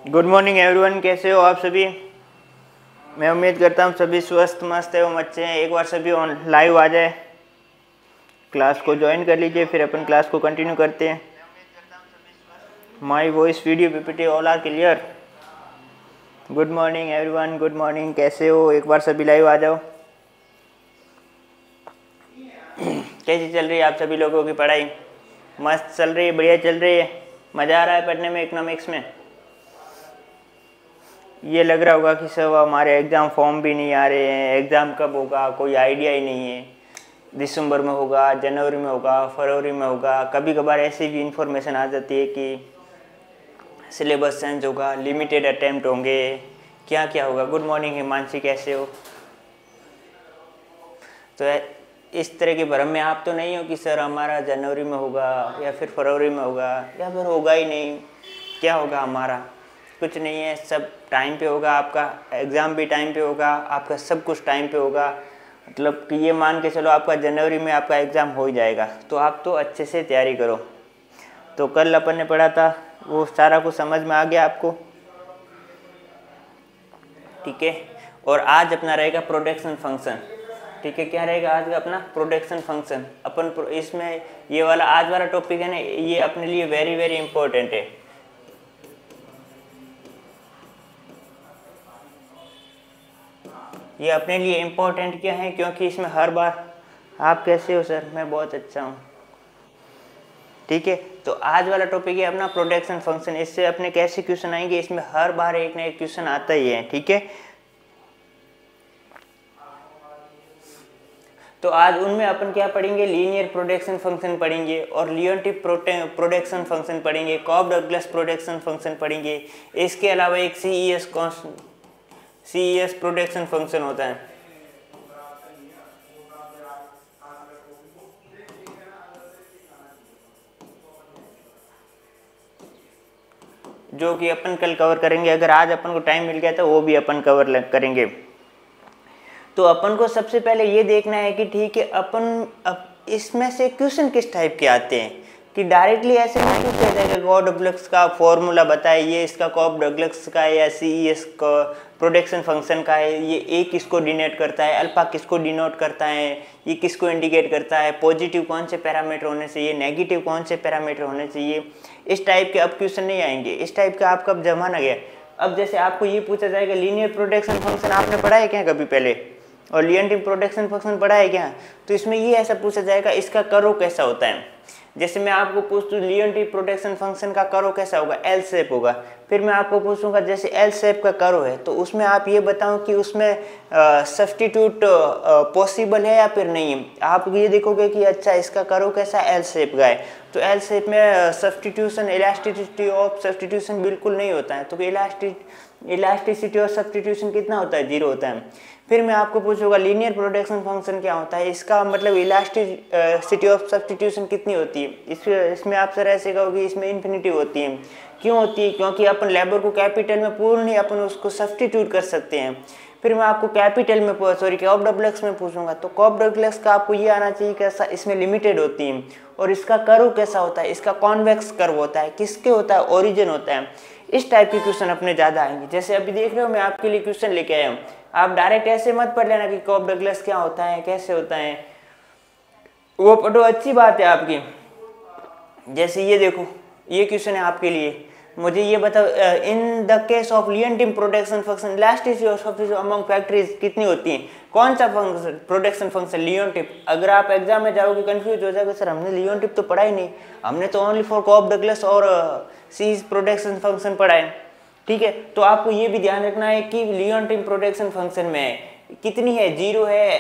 Good morning everyone, कैसे हो आप सभी। मैं उम्मीद करता हूँ सभी स्वस्थ मस्त एवं अच्छे हैं। एक बार सभी ऑन लाइव आ जाए, क्लास को ज्वाइन कर लीजिए, फिर अपन क्लास को कंटिन्यू करते हैं। My voice video PPT all are clear. Good morning everyone, good morning, कैसे हो। एक बार सभी लाइव आ जाओ। कैसी चल रही है आप सभी लोगों की पढ़ाई? मस्त चल रही है, बढ़िया चल रही है, मज़ा आ रहा है पढ़ने में इकोनॉमिक्स में। ये लग रहा होगा कि सब हमारे एग्ज़ाम फॉर्म भी नहीं आ रहे हैं, एग्ज़ाम कब होगा कोई आइडिया ही नहीं है। दिसंबर में होगा, जनवरी में होगा, फरवरी में होगा। कभी कभार ऐसी भी इंफॉर्मेशन आ जाती है कि सिलेबस चेंज होगा, लिमिटेड अटेम्प्ट होंगे, क्या क्या होगा। गुड मॉर्निंग हिमांशी, कैसे हो। तो इस तरह के भ्रम में आप तो नहीं हो कि सर हमारा जनवरी में होगा या फिर फरवरी में होगा या फिर होगा ही नहीं, क्या होगा हमारा। कुछ नहीं है, सब टाइम पे होगा। आपका एग्ज़ाम भी टाइम पे होगा, आपका सब कुछ टाइम पे होगा। मतलब कि ये मान के चलो आपका जनवरी में आपका एग्ज़ाम हो ही जाएगा। तो आप तो अच्छे से तैयारी करो। तो कल अपन ने पढ़ा था, वो सारा कुछ समझ में आ गया आपको, ठीक है। और आज अपना रहेगा प्रोडक्शन फंक्शन, ठीक है। क्या रहेगा आज का अपना प्रोडक्शन फंक्शन। अपन इसमें ये वाला आज वाला टॉपिक है ना, ये अपने लिए वेरी वेरी इंपॉर्टेंट है। ये अपने लिए इम्पोर्टेंट क्या है, क्योंकि इसमें हर बार आप कैसे हो सर, मैं बहुत अच्छा हूँ, ठीक है। तो आज वाला टॉपिक है अपना प्रोडक्शन फंक्शन। इससे अपने कैसे क्वेश्चन आएंगे, इसमें हर बार एक ना एक क्वेश्चन आता ही है, ठीक है। तो आज उनमें अपन क्या पढ़ेंगे, लीनियर प्रोडक्शन फंक्शन पढ़ेंगे और लियोनटिफ प्रोडक्शन फंक्शन पढ़ेंगे, कॉब डगलस प्रोडक्शन फंक्शन पढ़ेंगे। इसके अलावा एक सीईएस प्रोडक्शन फंक्शन होता है, जो कि अपन कल कवर करेंगे। अगर आज अपन को टाइम मिल गया तो वो भी अपन कवर करेंगे। तो अपन को सबसे पहले ये देखना है कि ठीक है, अपन इसमें से क्वेश्चन किस टाइप के आते हैं, कि डायरेक्टली ऐसे नहीं पूछा जाएगा कॉब डगलस का फॉर्मूला बताए, ये इसका कॉब डगलस का है या सीईएस का प्रोडक्शन फंक्शन का है, ये ए किसको डिनोट करता है, अल्फा किसको डिनोट करता है, ये किसको इंडिकेट करता है, पॉजिटिव कौन से पैरामीटर होने चाहिए, नेगेटिव कौन से पैरामीटर होने चाहिए। इस टाइप के अब क्वेश्चन नहीं आएंगे। इस टाइप का आपका अब जमाना गया। अब जैसे आपको ये पूछा जाएगा लीनियर प्रोडक्शन फंक्शन आपने पढ़ा है क्या कभी पहले, और लियोनटिफ प्रोडक्शन फंक्शन पढ़ा है क्या। तो इसमें ये ऐसा पूछा जाएगा इसका करो कैसा होता है। जैसे मैं आपको पूछ दूँ लियोनटिफ प्रोडक्शन फंक्शन का करो कैसा होगा, एल शेप होगा। फिर मैं आपको पूछूंगा जैसे एल शेप का करो है, तो उसमें आप ये बताओ कि उसमें सब्स्टिट्यूट पॉसिबल है या फिर नहीं है। आप ये देखोगे कि अच्छा इसका करो कैसा एल शेप का है, तो एल शेप में सब्स्टिट्यूशन, इलास्टिसिटी ऑफ सब्स्टिट्यूशन बिल्कुल नहीं होता है। तो इलास्टिसिटी और सब्स्टिट्यूशन कितना होता है, 0 होता है। फिर मैं आपको पूछूंगा लीनियर प्रोडक्शन फंक्शन क्या होता है, इसका मतलब इलास्टिसिटी ऑफ सब्स्टिट्यूशन कितनी होती है। इसमें आप सर ऐसे कहोगे इसमें इन्फिनिटी होती है। क्यों होती है, क्योंकि अपन लेबर को कैपिटल में पूर्ण ही अपन उसको सब्स्टिट्यूट कर सकते हैं। फिर मैं आपको कैपिटल में कॉब डगलस में पूछूंगा, तो कॉब डगलस का आपको ये आना चाहिए कैसा, इसमें लिमिटेड होती है। और इसका कर्व कैसा होता है, इसका कॉन्वेक्स कर्व होता है, किसके होता है, ओरिजिन होता है। इस टाइप के क्वेश्चन अपने ज़्यादा आएंगे। जैसे अभी देख रहे हो मैं आपके लिए क्वेश्चन लेके आया हूँ, आप डायरेक्ट ऐसे मत पढ़ लेना कि कॉब डगलस क्या होता है, कैसे होता है, वो पढ़ो, अच्छी बात है आपकी। जैसे ये देखो, ये क्वेश्चन है आपके लिए, मुझे ये बताओ in the case of Leontief production function elasticity of substitution among factories कितनी होती है। कौन सा फंक्शन, प्रोडक्शन फंक्शन लियोनटिफ। अगर आप एग्जाम में जाओगे कंफ्यूज हो जाओगे, सर हमने लियोनटिफ तो पढ़ा ही नहीं, हमने तो ओनली फॉर कॉब डगलस और सी प्रोडक्शन फंक्शन पढ़ा है, ठीक है। तो आपको ये भी ध्यान रखना है कि लियोनटिफ प्रोडक्शन फंक्शन में कितनी है, 0 है,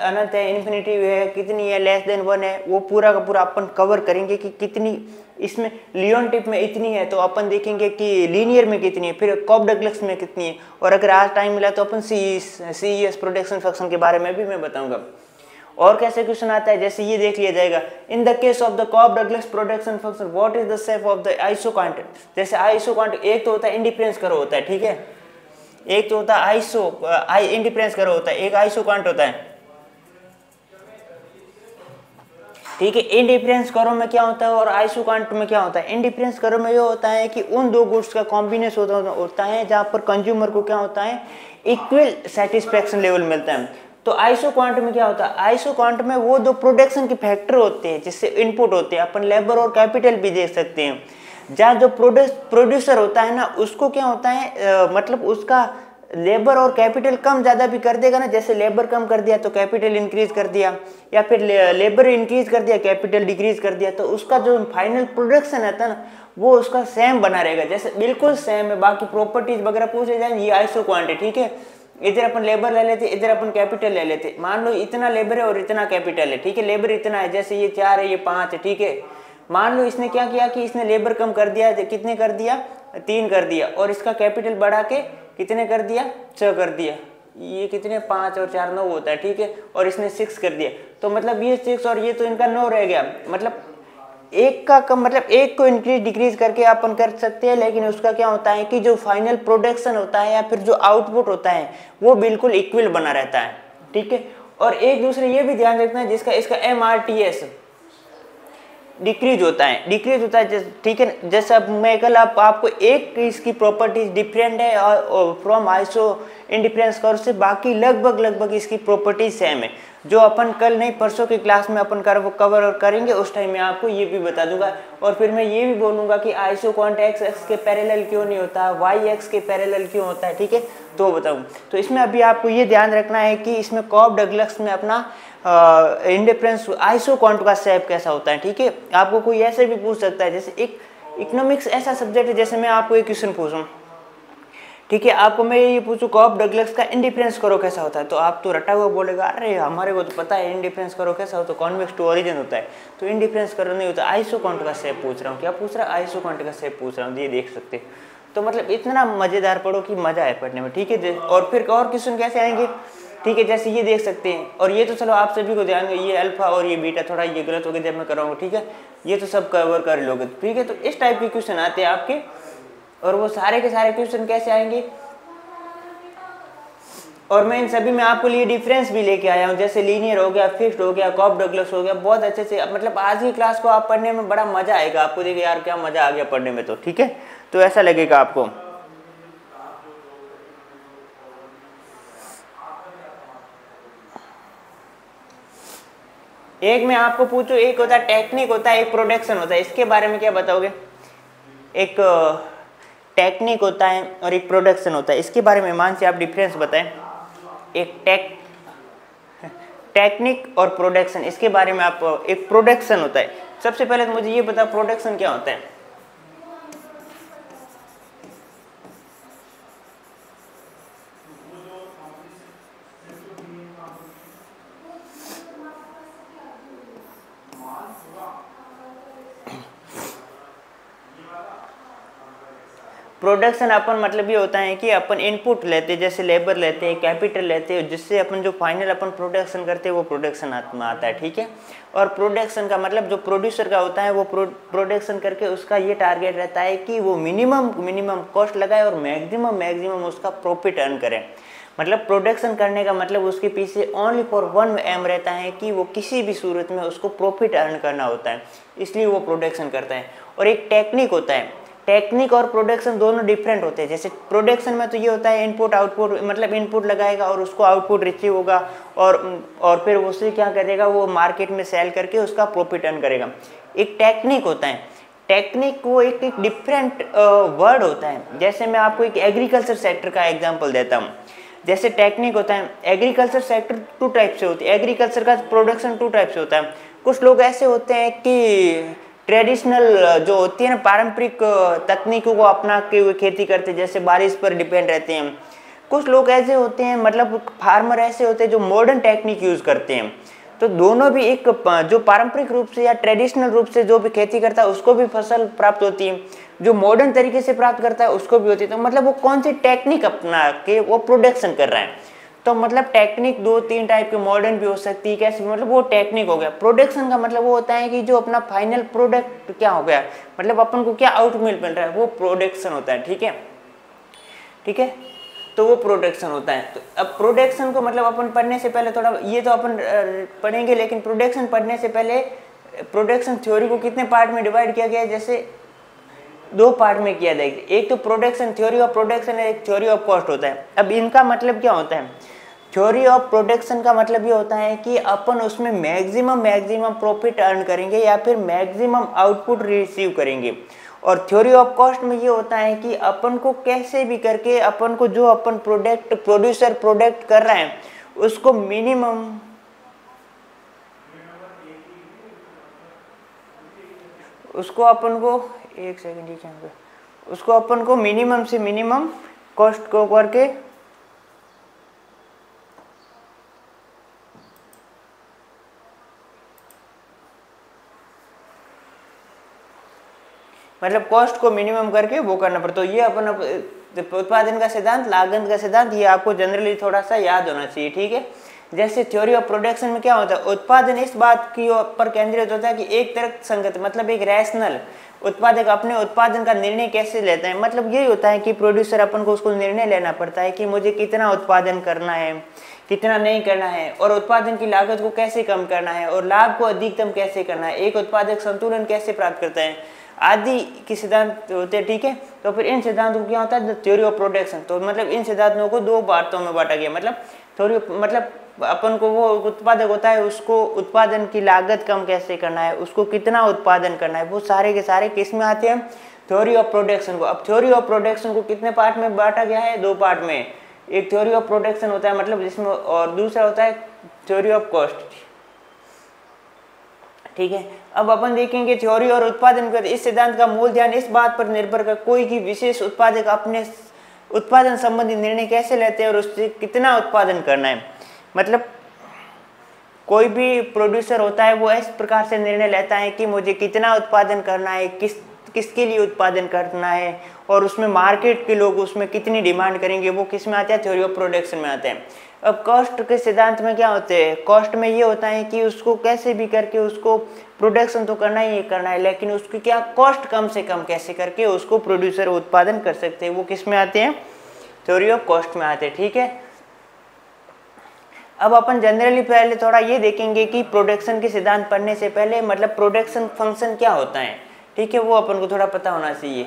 अनंत है, इन्फिनिटी है, कितनी है, लेस देन 1 है, वो पूरा का पूरा अपन कवर करेंगे कि कितनी इसमें लियोनटिफ में इतनी है, तो अपन देखेंगे कि लीनियर में कितनी है, फिर कॉब डगलस में कितनी है। और अगर आज टाइम मिला तो अपन सीईएस प्रोडक्शन फंक्शन के बारे में भी मैं बताऊंगा। और कैसे क्वेश्चन आता है, जैसे ये देख लिया जाएगा, in the case of the Cobb Douglas production function what is the shape of the isoquant. जैसे आइसोकांट एक तो होता है इंडिफरेंस करो होता है, ठीक है, एक तो होता है इंडिफरेंस करो होता है, एक आइसोकांट होता है। ठीक है। इंडिफरेंस कर्व में क्या होता है और आइसोकांट में क्या होता है? इंडिफरेंस कर्व में ये होता है कि उन दो गुड्स का कॉम्बिनेशन होता है जहाँ पर कंज्यूमर को क्या होता है, इक्वल सेटिस्फेक्शन लेवल मिलता है। तो आइसोकांट में क्या होता है? आइसोकांट में वो दो प्रोडक्शन के फैक्टर होते हैं जिससे इनपुट होते हैं, अपन लेबर और कैपिटल भी देख सकते हैं। जहाँ जो प्रोड्यूसर होता है ना, उसको क्या होता है मतलब उसका लेबर और कैपिटल कम ज़्यादा भी कर देगा ना, जैसे लेबर कम कर दिया तो कैपिटल इंक्रीज कर दिया, या फिर लेबर इंक्रीज कर दिया कैपिटल डिक्रीज कर दिया, तो उसका जो फाइनल प्रोडक्शन आता है ना वो उसका सेम बना रहेगा, जैसे बिल्कुल सेम है। बाकी प्रॉपर्टीज वगैरह पूछे जाए, ये आइसो क्वांट है, ठीक है। इधर अपन लेबर ले लेते, इधर अपन कैपिटल ले लेते। मान लो इतना लेबर है और इतना कैपिटल है, ठीक है। लेबर इतना है, जैसे ये 4 है, ये 5 है, ठीक है। मान लो इसने क्या किया कि इसने लेबर कम कर दिया, कितने कर दिया? 3 कर दिया, और इसका कैपिटल बढ़ा के कितने कर दिया? 6 कर दिया। ये कितने? 5 और 4 9 होता है, ठीक है। और इसने 6 कर दिया, तो मतलब ये 6 और ये तो इनका 9 रह गया। मतलब एक का कम, मतलब एक को इंक्रीज डिक्रीज करके अपन कर सकते हैं, लेकिन उसका क्या होता है कि जो फाइनल प्रोडक्शन होता है या फिर जो आउटपुट होता है वो बिल्कुल इक्वल बना रहता है, ठीक है। और एक दूसरे ये भी ध्यान रखना है, जिसका इसका MRTS डिक्रीज होता है, ठीक है। जैसे अब मैं कल आपको एक इसकी प्रॉपर्टीज डिफरेंट है फ्रॉम आइसो इंडिफरेंस कर्व से, बाकी लगभग इसकी प्रॉपर्टीज सेम है। जो अपन कल नहीं परसों की क्लास में अपन कवर करेंगे, उस टाइम में आपको ये भी बता दूंगा। और फिर मैं ये भी बोलूंगा कि आइसो क्वांट एक्स के पैरेलल क्यों नहीं होता, वाई एक्स के पैरेलल क्यों होता है, ठीक है, तो बताऊँ। तो इसमें अभी आपको ये ध्यान रखना है कि इसमें कॉब डगलस में अपना इंडिफरेंस आइसो क्वांट का शेप कैसा होता है, ठीक है। आपको कोई ऐसे भी पूछ सकता है, जैसे एक इकोनॉमिक्स ऐसा सब्जेक्ट है, जैसे मैं आपको एक क्वेश्चन पूछूं, ठीक है, आपको मैं ये पूछूं कॉब डगलस का इंडिफरेंस करो कैसा होता है, तो आप तो रटा हुआ बोलेगा, अरे हमारे को तो पता है इंडिफरेंस करो कैसा होता है, कॉन्वेक्स टू ओरिजिन होता है। तो इंडिफरेंस करो नहीं होता, आइसो क्वांट का शेप पूछ रहा हूँ। क्या पूछ रहा है? आइसो क्वांट का शेप पूछ रहा हूँ, ये देख सकते। तो मतलब इतना मजेदार पढ़ो कि मजा आए पढ़ने में, ठीक है। और फिर और क्वेश्चन कैसे आएंगे, ठीक है, जैसे ये देख सकते हैं। और ये तो चलो आप सभी को ध्यान, ये अल्फा और ये बीटा, थोड़ा ये गलत हो गया जब मैं कराऊंगा, ठीक है, ये तो सब कवर कर लोगे, ठीक है। तो इस टाइप के क्वेश्चन आते हैं आपके, और वो सारे के सारे क्वेश्चन कैसे आएंगे, और मैं इन सभी में आपको लिए डिफरेंस भी लेके आया हूँ, जैसे लीनियर हो गया, फिक्स्ड हो गया, कॉब डगलस हो गया, बहुत अच्छे से। मतलब आज की क्लास को आप पढ़ने में बड़ा मजा आएगा आपको, देखिए यार क्या मजा आ गया पढ़ने में, तो ठीक है, तो ऐसा लगेगा आपको। एक मैं आपको पूछूं, एक होता है टेक्निक होता है, एक प्रोडक्शन होता है, इसके बारे में क्या बताओगे? एक टेक्निक होता है और एक प्रोडक्शन होता है, इसके बारे में मान से आप डिफरेंस बताएं। एक टेक्निक और प्रोडक्शन, इसके बारे में आप, एक प्रोडक्शन होता है। सबसे पहले तो मुझे ये बता प्रोडक्शन क्या होता है? प्रोडक्शन अपन मतलब ये होता है कि अपन इनपुट लेते हैं, जैसे लेबर लेते हैं, कैपिटल लेते हैं, जिससे अपन जो फाइनल अपन प्रोडक्शन करते हैं वो प्रोडक्शन में आता है, ठीक है। और प्रोडक्शन का मतलब जो प्रोड्यूसर का होता है वो प्रोडक्शन करके उसका ये टारगेट रहता है कि वो मिनिमम कॉस्ट लगाए और मैक्सिमम उसका प्रॉफिट अर्न करे। मतलब प्रोडक्शन करने का मतलब उसके पीछे ओनली फॉर वन एम रहता है कि वो किसी भी सूरत में उसको प्रॉफिट अर्न करना होता है, इसलिए वो प्रोडक्शन करता है। और एक टेक्निक होता है, टेक्निक और प्रोडक्शन दोनों डिफरेंट होते हैं। जैसे प्रोडक्शन में तो ये होता है इनपुट आउटपुट, मतलब इनपुट लगाएगा और उसको आउटपुट रिसीव होगा, और फिर उससे क्या करेगा, वो मार्केट में सेल करके उसका प्रॉफिट अर्न करेगा। एक टेक्निक होता है, टेक्निक वो एक डिफरेंट वर्ड होता है। जैसे मैं आपको एक एग्रीकल्चर सेक्टर का एग्जांपल देता हूँ। जैसे टेक्निक होता है, एग्रीकल्चर सेक्टर 2 टाइप से होती है, एग्रीकल्चर का प्रोडक्शन 2 टाइप से होता है। कुछ लोग ऐसे होते हैं कि ट्रेडिशनल जो होती है ना, पारंपरिक तकनीकों को अपना के हुए खेती करते हैं, जैसे बारिश पर डिपेंड रहते हैं। कुछ लोग ऐसे होते हैं, मतलब फार्मर ऐसे होते हैं जो मॉडर्न टेक्निक यूज़ करते हैं। तो दोनों भी, एक जो पारंपरिक रूप से या ट्रेडिशनल रूप से जो भी खेती करता है उसको भी फसल प्राप्त होती है, जो मॉडर्न तरीके से प्राप्त करता है उसको भी होती है। तो मतलब वो कौन सी टेक्निक अपना के वो प्रोडक्शन कर रहा है। तो मतलब टेक्निक 2-3 टाइप के, मॉडर्न भी हो सकती है, कैसे, मतलब वो टेक्निक हो गया। प्रोडक्शन का मतलब वो होता है कि जो अपना फाइनल प्रोडक्ट क्या हो गया, मतलब अपन को क्या आउटपुट मिल रहा है, वो प्रोडक्शन होता है, ठीक है, ठीक है। तो वो प्रोडक्शन होता है। तो अब प्रोडक्शन को मतलब अपन पढ़ने से पहले थोड़ा, ये तो अपन पढ़ेंगे, लेकिन प्रोडक्शन पढ़ने से पहले प्रोडक्शन थ्योरी को कितने पार्ट में डिवाइड किया गया है, जैसे 2 पार्ट में किया जाएगा। एक तो प्रोडक्शन थ्योरी ऑफ प्रोडक्शन है, एक थ्योरी ऑफ कॉस्ट होता है। अब इनका मतलब क्या होता है, थ्योरी ऑफ प्रोडक्शन का मतलब ये होता है कि अपन उसमें मैक्सिमम प्रॉफिट अर्न करेंगे या फिर मैक्सिमम आउटपुट रिसीव करेंगे। और थ्योरी ऑफ कॉस्ट में ये होता है कि अपन को कैसे भी करके अपन को जो अपन प्रोड्यूसर प्रोडक्ट कर रहे हैं उसको मिनिमम उसको अपन को मिनिमम से मिनिमम कॉस्ट को करके मतलब कॉस्ट को मिनिमम करके वो करना पड़ता है। तो ये अपन उत्पादन का सिद्धांत, लागत का सिद्धांत, ये आपको जनरली थोड़ा सा याद होना चाहिए, ठीक है। जैसे थ्योरी ऑफ प्रोडक्शन में क्या होता है, उत्पादन इस बात की पर केंद्रित होता है कि एक तर्क संगत मतलब एक रैशनल उत्पादक अपने उत्पादन का निर्णय कैसे लेता है। मतलब यही होता है कि प्रोड्यूसर अपन को उसको निर्णय लेना पड़ता है कि मुझे कितना उत्पादन करना है, कितना नहीं करना है, और उत्पादन की लागत को कैसे कम करना है और लाभ को अधिकतम कैसे करना है, एक उत्पादक संतुलन कैसे प्राप्त करता है, आदि के सिद्धांत होते हैं, ठीक है। तो फिर इन सिद्धांतों को क्या होता है, थ्योरी ऑफ प्रोडक्शन। तो मतलब इन सिद्धांतों को 2 बातों में बांटा गया। मतलब थ्योरी मतलब अपन को वो उत्पादक होता है उसको उत्पादन की लागत कम कैसे करना है, उसको कितना उत्पादन करना है, वो सारे के सारे किस में आते हैं, थ्योरी ऑफ प्रोडक्शन को। अब थ्योरी ऑफ प्रोडक्शन को कितने पार्ट में बांटा गया है, 2 पार्ट में। एक थ्योरी ऑफ प्रोडक्शन होता है मतलब जिसमें, और दूसरा होता है थ्योरी ऑफ कॉस्ट, ठीक है। अब अपन देखेंगे थ्योरी और उत्पादन कर, इस सिद्धांत का मूल ध्यान इस बात पर निर्भर कर कोई की विशेष उत्पादक अपने उत्पादन संबंधी निर्णय कैसे लेते हैं और उससे कितना उत्पादन करना है। मतलब कोई भी प्रोड्यूसर होता है वो इस प्रकार से निर्णय लेता है कि मुझे कितना उत्पादन करना है, किसके लिए उत्पादन करना है, और उसमें मार्केट के लोग उसमें कितनी डिमांड करेंगे, वो किस में आते हैं, थ्योरी ऑफ प्रोडक्शन में आते हैं। अब कॉस्ट के सिद्धांत में क्या होते हैं, कॉस्ट में ये होता है कि उसको कैसे भी करके उसको प्रोडक्शन तो करना ही करना है, लेकिन उसकी क्या कॉस्ट कम से कम कैसे करके उसको प्रोड्यूसर उत्पादन कर सकते हैं, वो किस में आते हैं, थ्योरी ऑफ कॉस्ट में आते हैं, ठीक है। अब अपन जनरली पहले थोड़ा ये देखेंगे कि प्रोडक्शन के सिद्धांत पढ़ने से पहले मतलब प्रोडक्शन फंक्शन क्या होता है, ठीक है, वो अपन को थोड़ा पता होना चाहिए।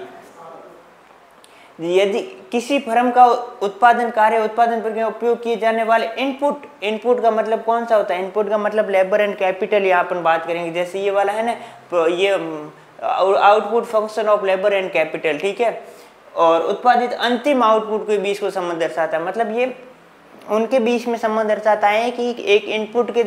यदि किसी फर्म का उत्पादन प्रक्रिया उपयोग किए जाने वाले इनपुट का मतलब कौन सा होता है, इनपुट का मतलब लेबर एंड कैपिटल, यहाँ अपन बात करेंगे। जैसे ये वाला है ना, ये output function of labour and capital, ठीक है। और उत्पादित अंतिम आउटपुट के बीच को संबंध दर्शाता है, मतलब ये उनके बीच में संबंध दर्शाता है कि एक इनपुट के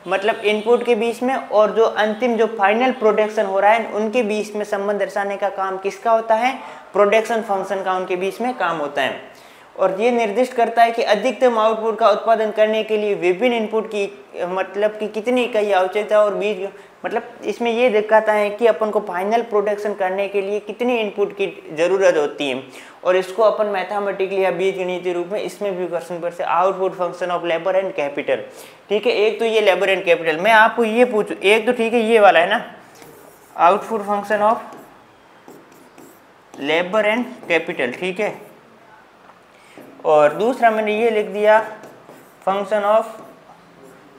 मतलब इनपुट के बीच में और जो अंतिम जो फाइनल प्रोडक्शन हो रहा है उनके बीच में संबंध दर्शाने का काम किसका होता है, प्रोडक्शन फंक्शन का उनके बीच में काम होता है। और ये निर्दिष्ट करता है कि अधिकतम आउटपुट का उत्पादन करने के लिए विभिन्न इनपुट की मतलब कि कितनी इकाई आवश्यकता और बीच मतलब इसमें ये दिखाता है कि अपन को फाइनल प्रोडक्शन करने के लिए कितनी इनपुट की ज़रूरत होती है। और इसको अपन मैथमेटिकली या बीजगणितीय रूप में इसमें भी क्वेश्चन पर से output function of labour and capital, ठीक है। एक तो ये लेबर एंड कैपिटल, मैं आपको ये पूछूं, एक तो ठीक है ये वाला है ना, output function of labour and capital, ठीक है। और दूसरा मैंने ये लिख दिया function of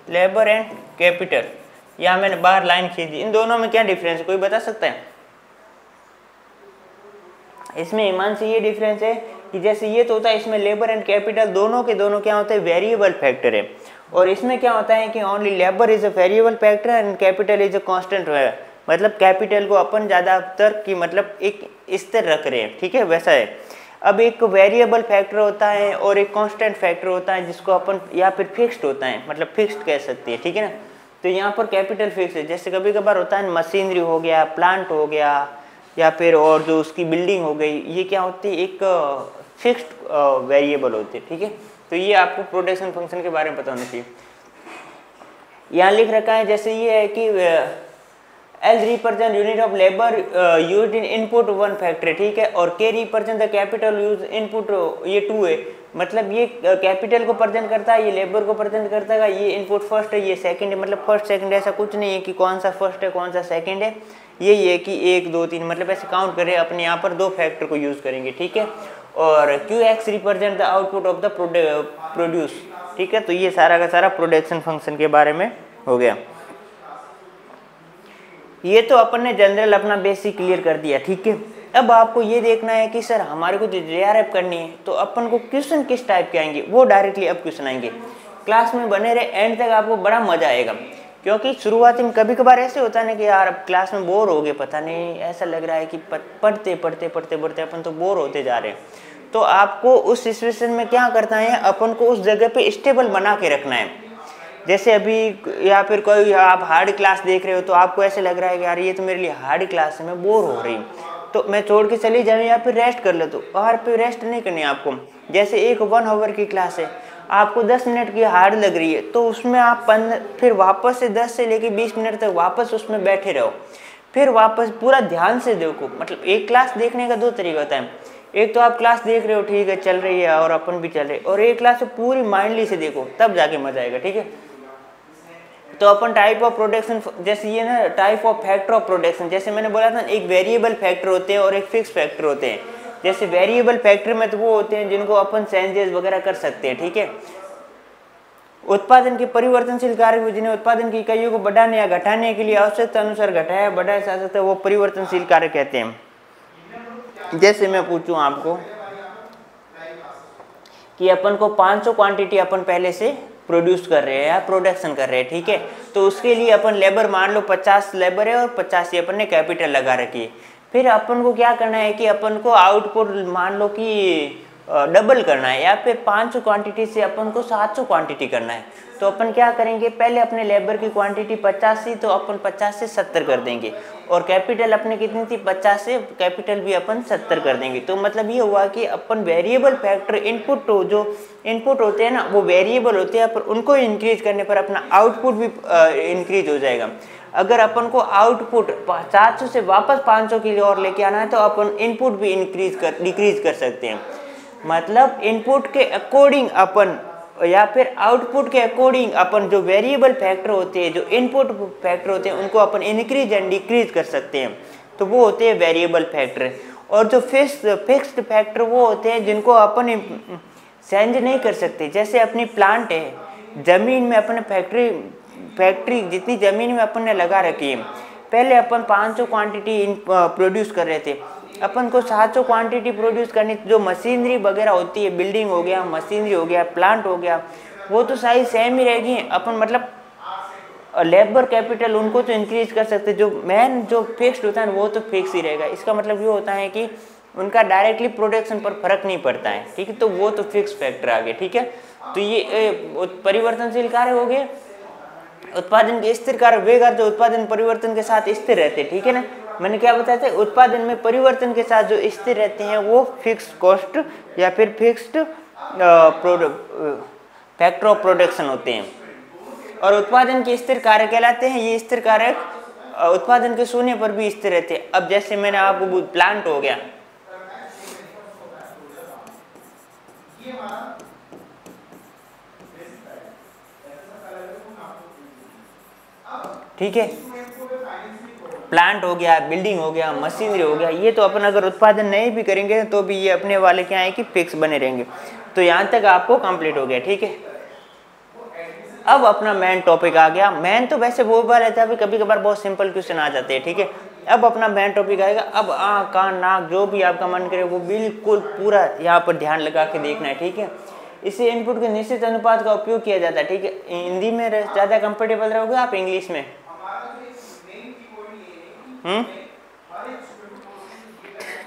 labour and capital, यहाँ मैंने बाहर लाइन खींच दी। इन दोनों में क्या डिफरेंस है, कोई बता सकता है? इसमें ईमान से ये डिफरेंस है कि जैसे ये तो होता है इसमें लेबर एंड कैपिटल दोनों के दोनों क्या होते हैं, वेरिएबल फैक्टर है। और इसमें क्या होता है कि only labour is a variable factor and capital is a constant है। मतलब कैपिटल को अपन ज़्यादातर की मतलब एक स्थिर रख रहे हैं, ठीक है, वैसा है। अब एक वेरिएबल फैक्टर होता है और एक कांस्टेंट फैक्टर होता है जिसको अपन या फिर फिक्स्ड होता है, मतलब फिक्स्ड कह सकते हैं, ठीक है ना। तो यहाँ पर कैपिटल फिक्स है, जैसे कभी कभार होता है मशीनरी हो गया, प्लांट हो गया, या फिर और जो उसकी बिल्डिंग हो गई, ये क्या होती है, एक फिक्स्ड वेरिएबल होती है, ठीक है। तो ये आपको प्रोडक्शन फंक्शन के बारे में पता होना चाहिए। यहाँ लिख रखा है जैसे ये है कि L represent unit of labour used in input one factory, ठीक है। और K represent the capital use input, ये 2 है। मतलब ये कैपिटल को प्रेजेंट करता है, ये लेबर को प्रेजेंट करता है, ये इनपुट फर्स्ट है, ये सेकंड है। मतलब फर्स्ट सेकंड ऐसा कुछ नहीं है कि कौन सा फर्स्ट है कौन सा सेकंड है, यही है कि 1 2 3 मतलब ऐसे काउंट करें, अपने यहाँ पर 2 फैक्टर को यूज करेंगे, ठीक है। और QX represent the output of the produce, ठीक है। तो ये सारा का सारा प्रोडक्शन फंक्शन के बारे में हो गया। ये तो अपन ने जनरल अपना बेसिक क्लियर कर दिया, ठीक है। अब आपको ये देखना है कि सर हमारे को जो JRF करनी है तो अपन को क्वेश्चन किस टाइप के आएंगे, वो डायरेक्टली अब क्वेश्चन आएंगे। क्लास में बने रहे, एंड तक आपको बड़ा मजा आएगा, क्योंकि शुरुआत में कभी कभार ऐसे होता है ना कि यार अब क्लास में बोर हो गए, पता नहीं ऐसा लग रहा है कि पढ़ते पढ़ते पढ़ते पढ़ते अपन तो बोर होते जा रहे हैं। तो आपको उस सिचुएशन में क्या करना है, अपन को उस जगह पे स्टेबल बना के रखना है। जैसे अभी या फिर कोई आप हार्ड क्लास देख रहे हो तो आपको ऐसे लग रहा है कि यार ये तो मेरे लिए हार्ड क्लास है, मैं बोर हो रही हूँ, तो मैं छोड़ के चली जाऊँ या फिर रेस्ट कर ले। तो वहाँ पे रेस्ट नहीं करनी आपको। जैसे एक 1 आवर की क्लास है, आपको 10 मिनट की हार्ड लग रही है तो उसमें आप फिर वापस से 10 से लेके 20 मिनट तक वापस उसमें बैठे रहो, फिर वापस पूरा ध्यान से देखो। मतलब एक क्लास देखने का 2 तरीका होता है, एक तो आप क्लास देख रहे हो, ठीक है चल रही है और अपन भी चल रहे, और एक क्लास पूरी माइंडली से देखो, तब जाके मजा आएगा, ठीक है। तो अपन टाइप ऑफ प्रोडक्शन, जैसे ये ना type of factor of production, जैसे मैंने बोला था एक वेरिएबल फैक्टर होते हैं और एक फिक्स फैक्टर होते हैं। जैसे वेरिएबल फैक्टर में तो वो होते हैं जिनको अपन चेंजेस वगैरह कर सकते हैं, ठीक है। उत्पादन के परिवर्तनशील कार्य जिन्हें उत्पादन की इकाइयों को बढ़ाने या घटाने के लिए आवश्यकता अनुसार घटाया बढ़ाया जा सकता है, वो परिवर्तनशील कार्य कहते हैं। जैसे मैं पूछूं आपको कि अपन को 500 क्वांटिटी अपन पहले से प्रोड्यूस कर रहे हैं या प्रोडक्शन कर रहे हैं, ठीक है। तो उसके लिए अपन लेबर मान लो 50 लेबर है और 50 ही अपन ने कैपिटल लगा रखी है। फिर अपन को क्या करना है कि अपन को आउटपुट मान लो कि डबल करना है, या फिर 500 क्वांटिटी से अपन को 700 क्वांटिटी करना है। तो अपन क्या करेंगे, पहले अपने लेबर की क्वांटिटी 50 थी तो अपन 50 से 70 कर देंगे, और कैपिटल अपने कितनी थी 50 से कैपिटल भी अपन 70 कर देंगे। तो मतलब ये हुआ कि अपन वेरिएबल फैक्टर इनपुट जो इनपुट होते हैं ना वो वेरिएबल होते हैं, पर उनको इंक्रीज करने पर अपना आउटपुट भी इंक्रीज हो जाएगा। अगर अपन को आउटपुट 700 से वापस 500 की ओर लेके आना है तो अपन इनपुट भी डिक्रीज कर सकते हैं। मतलब इनपुट के अकॉर्डिंग अपन या फिर आउटपुट के अकॉर्डिंग अपन जो वेरिएबल फैक्टर होते हैं, जो इनपुट फैक्टर होते हैं, उनको अपन इंक्रीज एंड डिक्रीज कर सकते हैं। तो वो होते हैं वेरिएबल फैक्टर। और जो फिक्स्ड फैक्टर वो होते हैं जिनको अपन चेंज नहीं कर सकते। जैसे अपनी प्लांट है, जमीन में अपने फैक्ट्री जितनी जमीन में अपन ने लगा रखी है, पहले अपन 500 क्वांटिटी प्रोड्यूस कर रहे थे, अपन को 700 क्वांटिटी प्रोड्यूस करनी। जो मशीनरी वगैरह होती है, बिल्डिंग हो गया, मशीनरी हो गया, प्लांट हो गया, वो तो सारी सेम ही रहेगी। अपन मतलब लेबर कैपिटल उनको तो इंक्रीज कर सकते, जो मेन जो फिक्स्ड होता है वो तो फिक्स ही रहेगा। इसका मतलब ये होता है कि उनका डायरेक्टली प्रोडक्शन पर फर्क नहीं पड़ता है, ठीक है। तो वो तो फिक्स फैक्टर आ गए, ठीक है। तो ये परिवर्तनशील कार्य हो गए। उत्पादन के स्थिर कार्य वे कार्य जो उत्पादन परिवर्तन के साथ स्थिर रहते हैं, ठीक है ना। मैंने क्या बताया था, उत्पादन में परिवर्तन के साथ जो स्थिर रहते हैं वो फिक्स्ड कॉस्ट या फिर फिक्स्ड फैक्टर ऑफ प्रोडक्शन होते हैं, और उत्पादन के स्थिर कार्य कहलाते हैं। ये स्थिर कारक उत्पादन के शून्य पर भी स्थिर रहते हैं। अब जैसे मैंने आपको प्लांट हो गया, ठीक है, प्लांट हो गया, बिल्डिंग हो गया, मशीनरी हो गया, ये तो अपन अगर उत्पादन नहीं भी करेंगे तो भी ये अपने वाले क्या है कि फिक्स बने रहेंगे। तो यहाँ तक आपको कंप्लीट हो गया, ठीक है। अब अपना मेन टॉपिक आ गया। मेन तो वैसे वो बार रहता है, कभी कभार बहुत सिंपल क्वेश्चन आ जाते हैं, ठीक है। अब अपना मेन टॉपिक आएगा। अब आँख कान नाक जो भी आपका मन करे वो बिल्कुल पूरा यहाँ पर ध्यान लगा के देखना है, ठीक है। इसे इनपुट के निश्चित अनुपात का उपयोग किया जाता है, ठीक है। हिंदी में ज़्यादा कंफर्टेबल रहोगे आप, इंग्लिश में?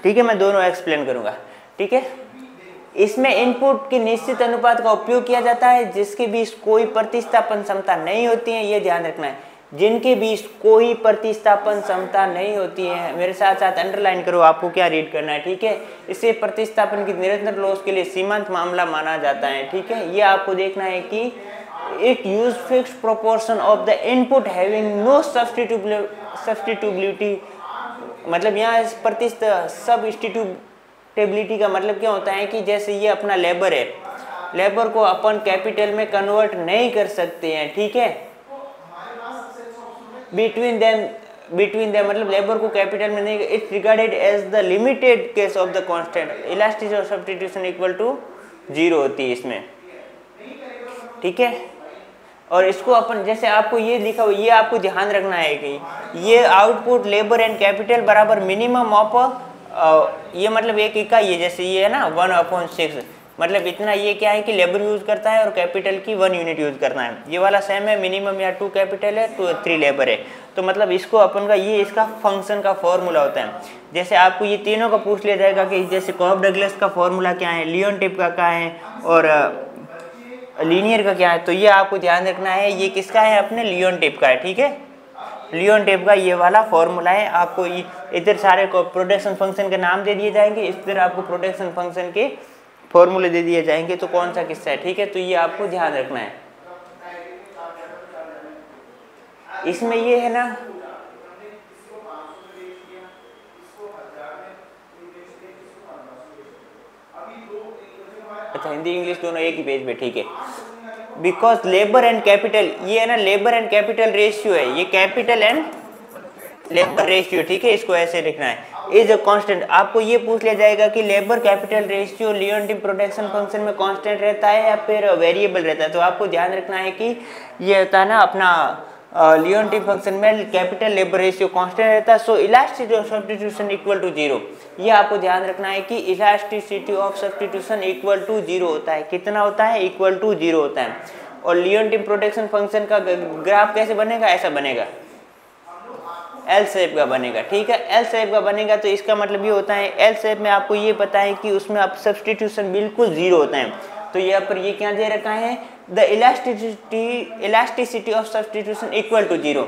ठीक है, मैं दोनों एक्सप्लेन करूंगा, ठीक है। इसमें इनपुट के निश्चित अनुपात का उपयोग किया जाता है जिसके बीच कोई प्रतिस्थापन क्षमता नहीं होती है, ये ध्यान रखना है। जिनके बीच कोई प्रतिस्थापन क्षमता नहीं होती है, मेरे साथ साथ अंडरलाइन करो, आपको क्या रीड करना है, ठीक है। इसे प्रतिस्थापन की निरंतर लॉस के लिए सीमांत मामला माना जाता है, ठीक है। ये आपको देखना है कि एक use fixed proportion of the input having no substitutability. मतलब यहाँ सब्स्टिट्यूटेबिलिटी का मतलब क्या होता है कि जैसे ये अपना लेबर है, लेबर को अपन कैपिटल में कन्वर्ट नहीं कर सकते हैं, ठीक है। बिटवीन देम मतलब लेबर को कैपिटल में नहीं, it's regarded as the limited case of the constant elasticity of substitution equal to 0 होती है इसमें, ठीक है। और इसको अपन जैसे आपको ये लिखा हुआ, ये आपको ध्यान रखना है कि ये आउटपुट लेबर एंड कैपिटल बराबर मिनिमम ऑफ ये मतलब एक इकाई है, जैसे ये है ना 1/6, मतलब इतना ये क्या है कि लेबर यूज़ करता है और कैपिटल की 1 यूनिट यूज़ करना है। ये वाला सेम है, मिनिमम या 2 कैपिटल है 3 लेबर है। तो मतलब इसको अपन का ये इसका फंक्शन का फॉर्मूला होता है। जैसे आपको ये तीनों का पूछ लिया जाएगा कि जैसे कॉब डगलस का फॉर्मूला क्या है, लियोन टिप का क्या है और लीनियर का क्या है, तो ये आपको ध्यान रखना है ये किसका है, अपने लियोन टिप का है। ठीक है, लियोन टिप का ये वाला फॉर्मूला है। आपको इधर सारे को प्रोडक्शन फंक्शन के नाम दे दिए जाएंगे, इस तरह आपको प्रोडक्शन फंक्शन के फॉर्मूले दे दिए जाएंगे, तो कौन सा किससा है। ठीक है, तो ये आपको ध्यान रखना है। इसमें ये है ना, अच्छा हिंदी इंग्लिश दोनों एक ही पेज पे, ठीक है। बिकॉज लेबर एंड कैपिटल, ये है ना लेबर एंड कैपिटल रेशियो है, ये कैपिटल एंड लेबर रेशियो, ठीक है, इसको ऐसे लिखना है इज अ कांस्टेंट। आपको ये पूछ लिया जाएगा कि labour capital ratio Leontief production function में कांस्टेंट रहता है या फिर वेरिएबल रहता है, तो आपको ध्यान रखना है कि ये होता है ना अपना लियोन टिप फंक्शन में कैपिटल लेबर रेशियो कांस्टेंट रहता है, so elasticity of substitution equal to 0। ये आपको ध्यान रखना है कि elasticity of substitution equal to 0 होता है। कितना होता है, इक्वल टू 0 होता है। और लियोन टिप प्रोडक्शन फंक्शन का ग्राफ कैसे बनेगा, ऐसा बनेगा, एल शेप का बनेगा। ठीक है, एल शेप का बनेगा, तो इसका मतलब ये होता है एल शेप में आपको ये पता है कि उसमें आप सब्स्टिट्यूशन बिल्कुल 0 होता है। तो यहाँ पर ये क्या दे रखा है, the elasticity of substitution equal to 0।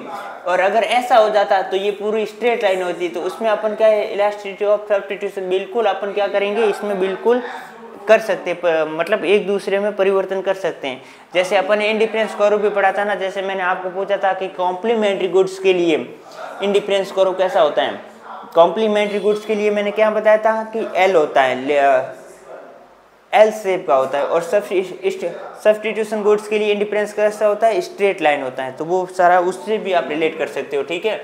और अगर ऐसा हो जाता तो ये पूरी स्ट्रेट लाइन होती, तो उसमें अपन क्या है, इलास्टिसिटी ऑफ सब्स्टिट्यूशन बिल्कुल अपन क्या करेंगे, इसमें बिल्कुल कर सकते, मतलब एक दूसरे में परिवर्तन कर सकते हैं। जैसे अपन ने इंडिफरेंस कर्व भी पढ़ा था ना, जैसे मैंने आपको पूछा था कि कॉम्प्लीमेंट्री गुड्स के लिए इंडिफरेंस कर्व कैसा होता है। कॉम्प्लीमेंट्री गुड्स के लिए मैंने क्या बताया था कि एल होता है, एल शेप का होता है, और सब्स्टिट्यूशन गुड्स के लिए इंडिफरेंस कैसा होता है, स्ट्रेट लाइन होता है। तो वो सारा उससे भी आप रिलेट कर सकते हो। ठीक है,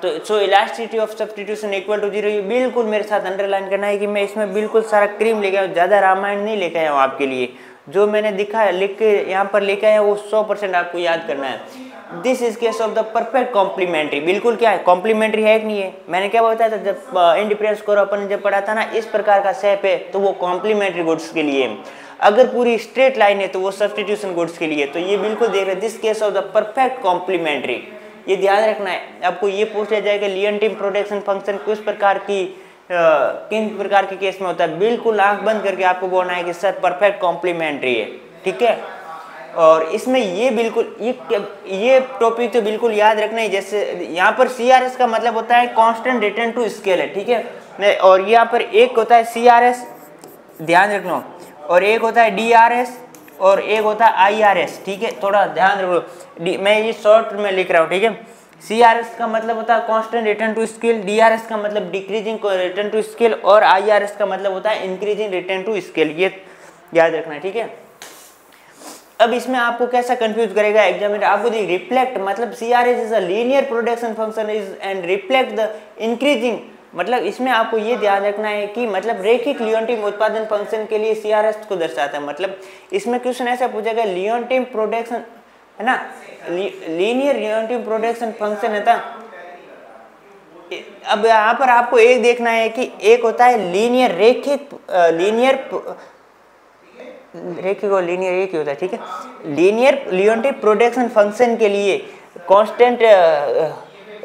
तो so elasticity of substitution equal to 0, ये बिल्कुल मेरे साथ अंडरलाइन करना है कि मैं इसमें बिल्कुल सारा क्रीम लेके आया हूँ, ज़्यादा रामायण नहीं लेके आया हूँ आपके लिए। जो मैंने दिखा है लिख के यहाँ पर लेके आया वो 100% आपको याद करना है। This is case of the perfect complementary. बिल्कुल क्या है, कॉम्प्लीमेंट्री है कि नहीं है। मैंने क्या बताया था जब इंडिफरेंस कर्व अपन ने जब पढ़ा था ना, इस प्रकार का शेप है तो वो कॉम्प्लीमेंट्री गुड्स के लिए। अगर पूरी स्ट्रेट लाइन है तो वो सब्स्टिट्यूशन गुड्स के लिए। तो ये बिल्कुल देख रहे हैं, this case of the perfect complementary, ये ध्यान रखना है। आपको ये पूछ लिया जाएगा लियोन टिप प्रोडक्शन फंक्शन किस प्रकार की किन प्रकार के केस में होता है, बिल्कुल आंख बंद करके आपको बोलना है कि सर परफेक्ट कॉम्प्लीमेंट्री है। ठीक है, और इसमें ये बिल्कुल ये टॉपिक तो बिल्कुल याद रखना है। जैसे यहाँ पर CRS का मतलब होता है कांस्टेंट रिटर्न टू स्केल है। ठीक है, और यहाँ पर एक होता है CRS, ध्यान रखना, और एक होता है DRS और एक होता है IRS। ठीक है, थोड़ा ध्यान रखो, मैं ये शॉर्ट में लिख रहा हूँ। ठीक है, CRS का मतलब होता है constant return to scale, DRS का मतलब डिक्रीजिंग रिटर्न टू स्केल, और IRS का मतलब होता है इंक्रीजिंग रिटर्न टू स्केल। ये याद रखना है। ठीक है, अब इसमें आपको कैसा कंफ्यूज करेगा एग्जामिनर, आपको देखिए रिफ्लेक्ट मतलब CRS is a linear production function is and reflect the increasing, मतलब इसमें आपको ये ध्यान रखना है कि मतलब रेखिक लियोन टिप उत्पादन फंक्शन के लिए CRS को दर्शाता है। मतलब इसमें क्वेश्चन ऐसा पूछेगा लियोन टिप प्रोडक्शन है ना, linear Leontief production function है था। अब यहाँ पर आपको एक देखना है कि एक होता है लीनियर रेखिक, रेखिक और लीनियर एक ही होता है। ठीक है, linear Leontief production function के लिए कांस्टेंट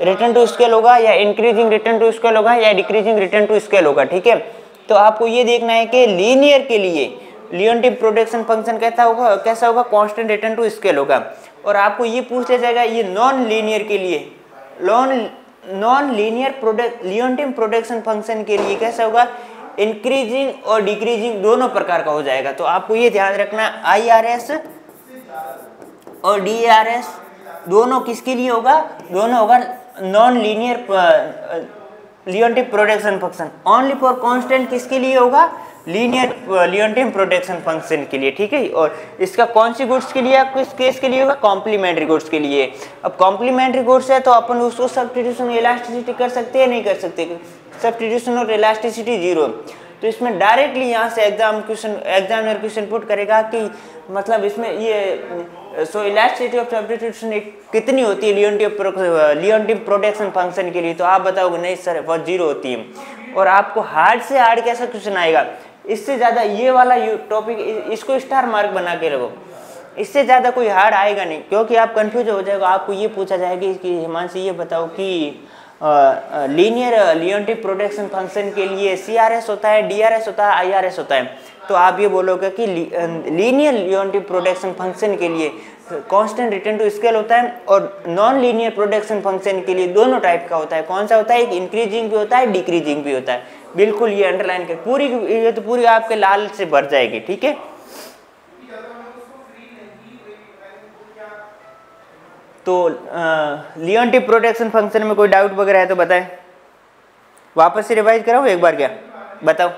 रिटर्न टू स्केल होगा या इंक्रीजिंग रिटर्न टू स्केल होगा या डिक्रीजिंग रिटर्न टू स्केल होगा। ठीक है, तो आपको ये देखना है कि लीनियर के लिए लियोन टिप प्रोडक्शन फंक्शन कैसा होगा, कांस्टेंट रिटर्न टू स्केल होगा। और आपको ये पूछ लिया जाएगा ये नॉन लीनियर के लिए, non linear Leontief production function के लिए कैसा होगा, इंक्रीजिंग और डिक्रीजिंग दोनों प्रकार का हो जाएगा। तो आपको ये ध्यान रखना IRS और DRS दोनों किसके लिए होगा, दोनों होगा non linear Leontief production function. Only for constant किसके लिए होगा, linear Leontief production function के लिए। ठीक है, और इसका कौन सी गुड्स के लिए, किस केस के लिए होगा, कॉम्प्लीमेंट्री गुड्स के लिए। अब कॉम्प्लीमेंट्री गुड्स है तो अपन उसको सब्स्टिट्यूशन इलास्टिसिटी कर सकते हैं, नहीं कर सकते, सब्स्टिट्यूशन और इलास्टिसिटी 0। तो इसमें डायरेक्टली यहाँ से एग्जामिनर क्वेश्चन पुट करेगा कि मतलब इसमें ये सो इलास्टिसिटी ऑफ सब्स्टिट्यूशन कितनी होती है लियोनटिफ प्रोटेक्शन फंक्शन के लिए? तो आप बताओगे नहीं सर बहुत 0 होती है। और आपको हार्ड से हार्ड कैसा क्वेश्चन आएगा, इससे ज़्यादा ये वाला टॉपिक इसको स्टार मार्क बना के रखो, इससे ज़्यादा कोई हार्ड आएगा नहीं, क्योंकि आप कंफ्यूज हो जाएगा। आपको ये पूछा जाएगा कि हिमांशु ये बताओ कि लीनियर लियोनटिफ प्रोटेक्शन फंक्शन के लिए CRS होता है, DRS होता है, IRS होता है, तो आप ये बोलोगे कि लीनियर लियोनटिफ प्रोटेक्शन फंक्शन के लिए कांस्टेंट रिटर्न टू स्केल होता है, और नॉन लीनियर प्रोटेक्शन फंक्शन के लिए दोनों टाइप का होता है। कौन सा होता है? एक इंक्रीजिंग भी होता है, डिक्रीजिंग भी होता है। बिल्कुल ये अंडरलाइन कर, पूरी ये तो पूरी आपके लाल से भर जाएगी, ठीक है। तो लियोनटिफ प्रोटेक्शन फंक्शन में कोई डाउट वगैरह है तो बताएं, वापस से रिवाइज कराओ एक बार, क्या बताओ,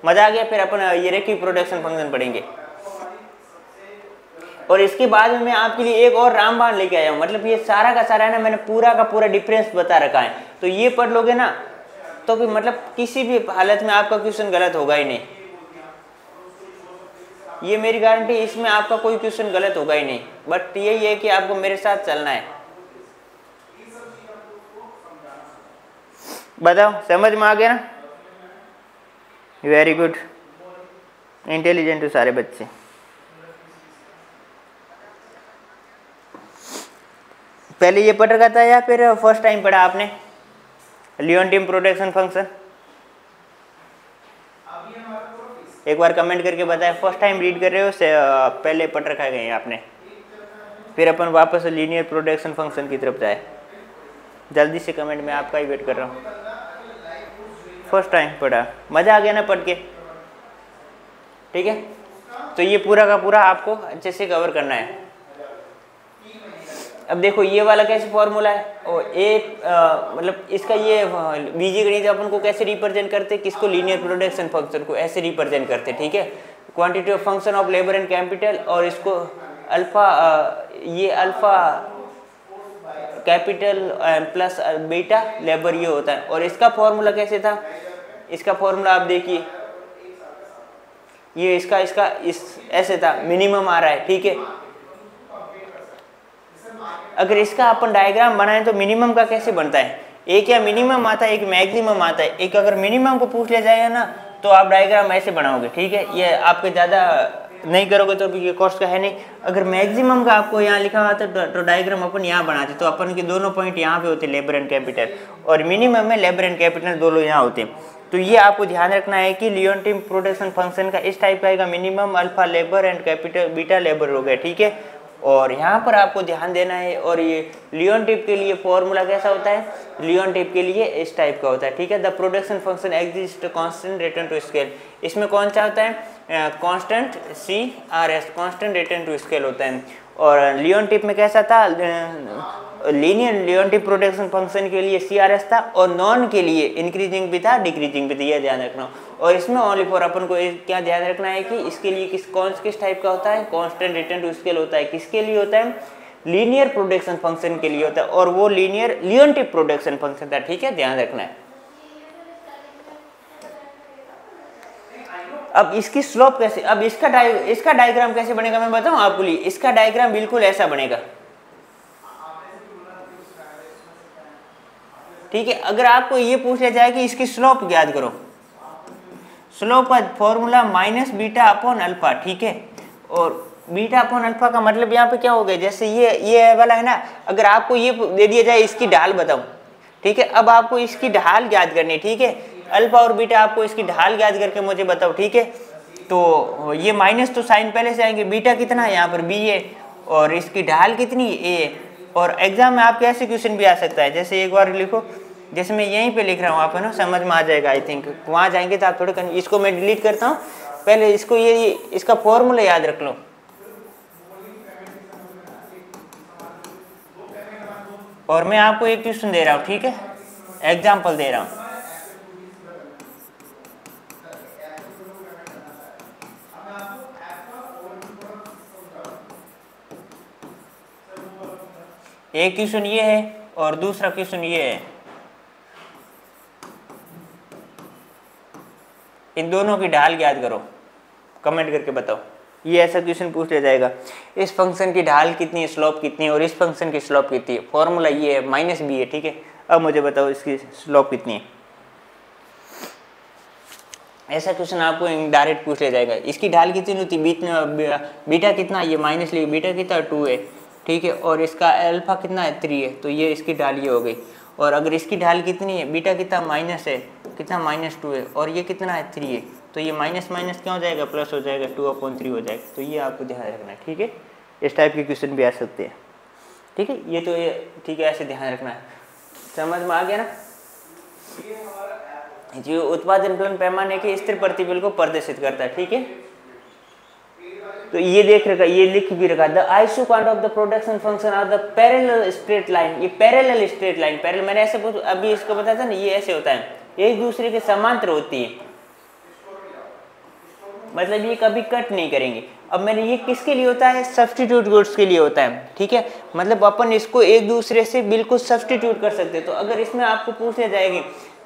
मजा आ गया? फिर अपन ये रेखीय प्रोटेक्शन फंक्शन पढ़ेंगे, और इसके बाद में मैं आपके लिए एक और रामबाण लेके आया हूँ। मतलब ये सारा का सारा है ना, मैंने पूरा का पूरा डिफरेंस बता रखा है, तो ये पढ़ लोगे ना तो भी मतलब किसी भी हालत में आपका क्वेश्चन गलत होगा ही नहीं, ये मेरी गारंटी, इसमें आपका कोई क्वेश्चन गलत होगा ही नहीं। बट यही है कि आपको मेरे साथ चलना है। बताओ समझ में आ गया ना? वेरी गुड, इंटेलिजेंट हो सारे बच्चे। पहले ये पढ़ रखा था या फिर फर्स्ट टाइम पढ़ा आपने लियोनटिफ प्रोटेक्शन फंक्शन? एक बार कमेंट करके बताएं, फर्स्ट टाइम रीड कर रहे हो से पहले पढ़ रखा है आपने? फिर अपन वापस लीनियर प्रोटेक्शन फंक्शन की तरफ जाए। जल्दी से कमेंट में आपका ही वेट कर रहा हूँ। फर्स्ट टाइम पढ़ा, मज़ा आ गया ना पढ़ के? ठीक है, तो ये पूरा का पूरा आपको अच्छे से कवर करना है। अब देखो ये वाला कैसे फॉर्मूला है, और मतलब इसका ये बीजगणित अपन को कैसे रिप्रेजेंट करते, किसको? लीनियर प्रोटेक्शन फंक्शन को ऐसे रिप्रेजेंट करते, ठीक है। Quantity of function of labour and capital, और इसको अल्फा, ये alpha capital plus beta labour ये होता है। और इसका फॉर्मूला कैसे था? इसका फॉर्मूला आप देखिए, ये इसका इस ऐसे था, मिनिमम आ रहा है, ठीक है। अगर इसका अपन डायग्राम बनाएं तो मिनिमम का कैसे बनता है? एक या मिनिमम आता है, एक मैक्सिमम आता है। एक अगर मिनिमम को पूछ लिया जाएगा ना तो आप डायग्राम ऐसे बनाओगे, ठीक है। ये आपके ज़्यादा नहीं करोगे तो ये कोर्स का है नहीं। अगर मैक्सिमम का आपको यहाँ लिखा हुआ था तो डायग्राम अपन यहाँ बनाते, तो अपन के दोनों पॉइंट यहाँ पे होते, लेबर एंड कैपिटल, और मिनिमम में लेबर एंड कैपिटल दोनों यहाँ होते। तो ये आपको ध्यान रखना है कि लियोनटिफ प्रोटेक्शन फंक्शन का इस टाइप का आएगा, minimum alpha labour and capital beta labour हो गया, ठीक है। और यहाँ पर आपको ध्यान देना है। और ये लियोनटिफ के लिए फॉर्मूला कैसा होता है? लियोनटिफ के लिए इस टाइप का होता है, ठीक है। The production function exist constant return to scale. इसमें कौन सा होता है? Constant CRS, constant return to scale होता है। और लियोनटिफ में कैसा था? लीनियर लियोनटिफ प्रोटेक्शन फंक्शन के लिए CRS था, और नॉन के लिए इंक्रीजिंग भी था, डिक्रीजिंग भी था, यह ध्यान रखना। और इसमें ओनली फॉर अपन को क्या ध्यान रखना है कि इसके लिए किस टाइप का होता है? कांस्टेंट रिटर्न टू स्केल होता है। किसके लिए होता है? लीनियर प्रोटेक्शन फंक्शन के लिए होता है, और वो लीनियर लियोनटिफ प्रोटेक्शन फंक्शन था, ठीक है, ध्यान रखना है। अब इसकी स्लोप कैसे, अब इसका डायग्राम कैसे बनेगा मैं बताऊं आपको लिए। इसका डायग्राम बिल्कुल ऐसा बनेगा, ठीक है। अगर आपको ये पूछ लिया जाए कि इसकी स्लोप याद करो, स्लोप का formula minus beta upon alpha, ठीक है। और बीटा अपॉन अल्फा का मतलब यहाँ पे क्या हो गया? जैसे ये वाला है ना, अगर आपको ये दे दिया जाए इसकी ढाल बताओ, ठीक है। अब आपको इसकी ढाल याद करनी है, ठीक है। अल्फा और बीटा आपको इसकी ढाल याद करके मुझे बताओ, ठीक है। तो ये माइनस तो साइन पहले से आएंगे, बीटा कितना है यहाँ पर B है, और इसकी ढाल कितनी A है। और एग्जाम में आपके ऐसे क्वेश्चन भी आ सकता है, जैसे एक बार लिखो, जैसे मैं यहीं पे लिख रहा हूँ, आप है ना समझ में आ जाएगा आई थिंक। वहाँ जाएंगे तो आप थोड़े इसको मैं डिलीट करता हूँ, पहले इसको इसका फॉर्मूला याद रख लो। और मैं आपको एक क्वेश्चन दे रहा हूँ, ठीक है, एग्जाम्पल दे रहा हूँ। एक क्वेश्चन ये है और दूसरा क्वेश्चन ये है, इन दोनों की ढाल याद करो, कमेंट करके बताओ। ये ऐसा क्वेश्चन पूछ लिया जाएगा। इस फंक्शन की ढाल कितनी है, स्लोप कितनी है, और इस फंक्शन की स्लोप कितनी है। फॉर्मूला ये है -b है, ठीक है। अब मुझे बताओ इसकी स्लोप कितनी है। ऐसा क्वेश्चन आपको डायरेक्ट पूछ लिया जाएगा। इसकी ढाल कितनी होती है, बीच में बीटा कितना, ये माइनस लिए बीटा कितना 2 है, ठीक है, और इसका अल्फा कितना है 3 है, तो ये इसकी ढाल ये हो गई। और अगर इसकी ढाल कितनी है, बीटा कितना माइनस है, कितना -2 है, और ये कितना है 3 है, तो ये माइनस माइनस क्या हो जाएगा, प्लस हो जाएगा, 2/3 हो जाएगा। तो ये आपको ध्यान रखना है, ठीक है। इस टाइप के क्वेश्चन भी आ सकते हैं, ठीक है। ये तो ये ठीक है, ऐसे ध्यान रखना है। समझ में आ गया ना। जो उत्पादन फलन पैमाने के स्थिर प्रतिबल को प्रदर्शित करता है, ठीक है। तो ये देख रखा, ये लिख भी रखा, the isoquant of the production function are the parallel straight line. ये पैरेलल स्ट्रेट लाइन, पैरेलल मैंने ऐसे अभी इसको बताया था ना, ये ऐसे होता है, एक दूसरे के समांतर होती है, मतलब ये कभी कट नहीं करेंगे। अब मैंने ये किसके लिए होता है, सब्स्टिट्यूट गुड्स के लिए होता है, ठीक है। मतलब अपन इसको एक दूसरे से बिल्कुल सब्स्टिट्यूट कर सकते हैं। तो अगर इसमें आपको पूछ लिया जाएगी,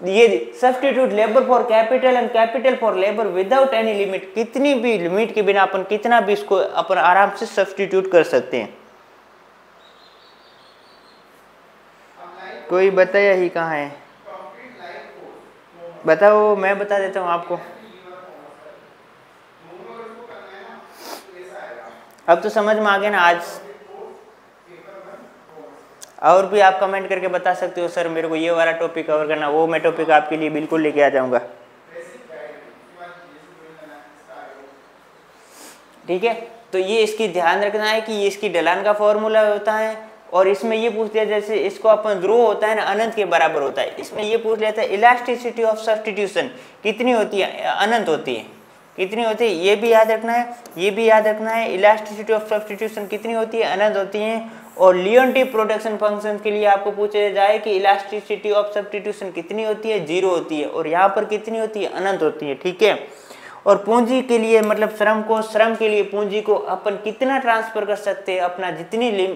ये substitute labour for capital and capital for labour without any limit, कितनी भी लिमिट के बिना अपन कितना भी इसको अपन आराम से सब्स्टिट्यूट कर सकते हैं। कोई बताया ही कहाँ है, बताओ, मैं बता देता हूँ आपको। अब तो समझ में आ गया ना आज। और भी आप कमेंट करके बता सकते हो, सर मेरे को ये वाला टॉपिक कवर करना, वो मैं टॉपिक आपके लिए बिल्कुल लेके आ जाऊंगा, ठीक है। तो ये इसकी ध्यान रखना है कि ये इसकी ढलान का फॉर्मूला होता है। और इसमें ये पूछ लिया, जैसे इसको अपन रो होता है ना, अनंत के बराबर होता है, इसमें ये पूछ लिया था इलास्टिसिटी ऑफ सब्स्टिट्यूशन कितनी होती है, अनंत होती है, कितनी होती है, ये भी याद रखना है, ये भी याद रखना है। इलास्टिसिटी ऑफ सब्स्टिट्यूशन कितनी होती है, अनंत होती है। और लियोनटिव प्रोडक्शन फंक्शन के लिए आपको पूछा जाए कि इलास्टिसिटी ऑफ सब्स्टिट्यूशन कितनी होती है, 0 होती है, और यहाँ पर कितनी होती है, अनंत होती है, ठीक है। और पूंजी के लिए, मतलब श्रम के लिए पूंजी को अपन कितना ट्रांसफर कर सकते हैं, अपना जितनी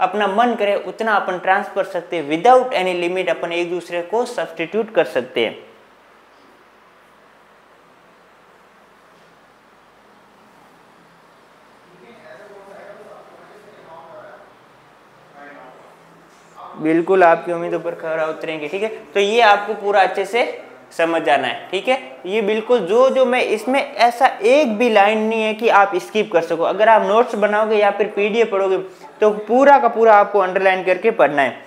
अपना मन करे उतना अपन ट्रांसफर सकते हैं, विदाउट एनी लिमिट अपन एक दूसरे को सब्स्टिट्यूट कर सकते हैं। बिल्कुल आपकी उम्मीदों पर खरा उतरेंगे, ठीक है। तो ये आपको पूरा अच्छे से समझ जाना है, ठीक है। ये बिल्कुल जो मैं इसमें ऐसा एक भी लाइन नहीं है कि आप स्किप कर सको। अगर आप नोट्स बनाओगे या फिर पीडीएफ पढ़ोगे तो पूरा का पूरा आपको अंडरलाइन करके पढ़ना है,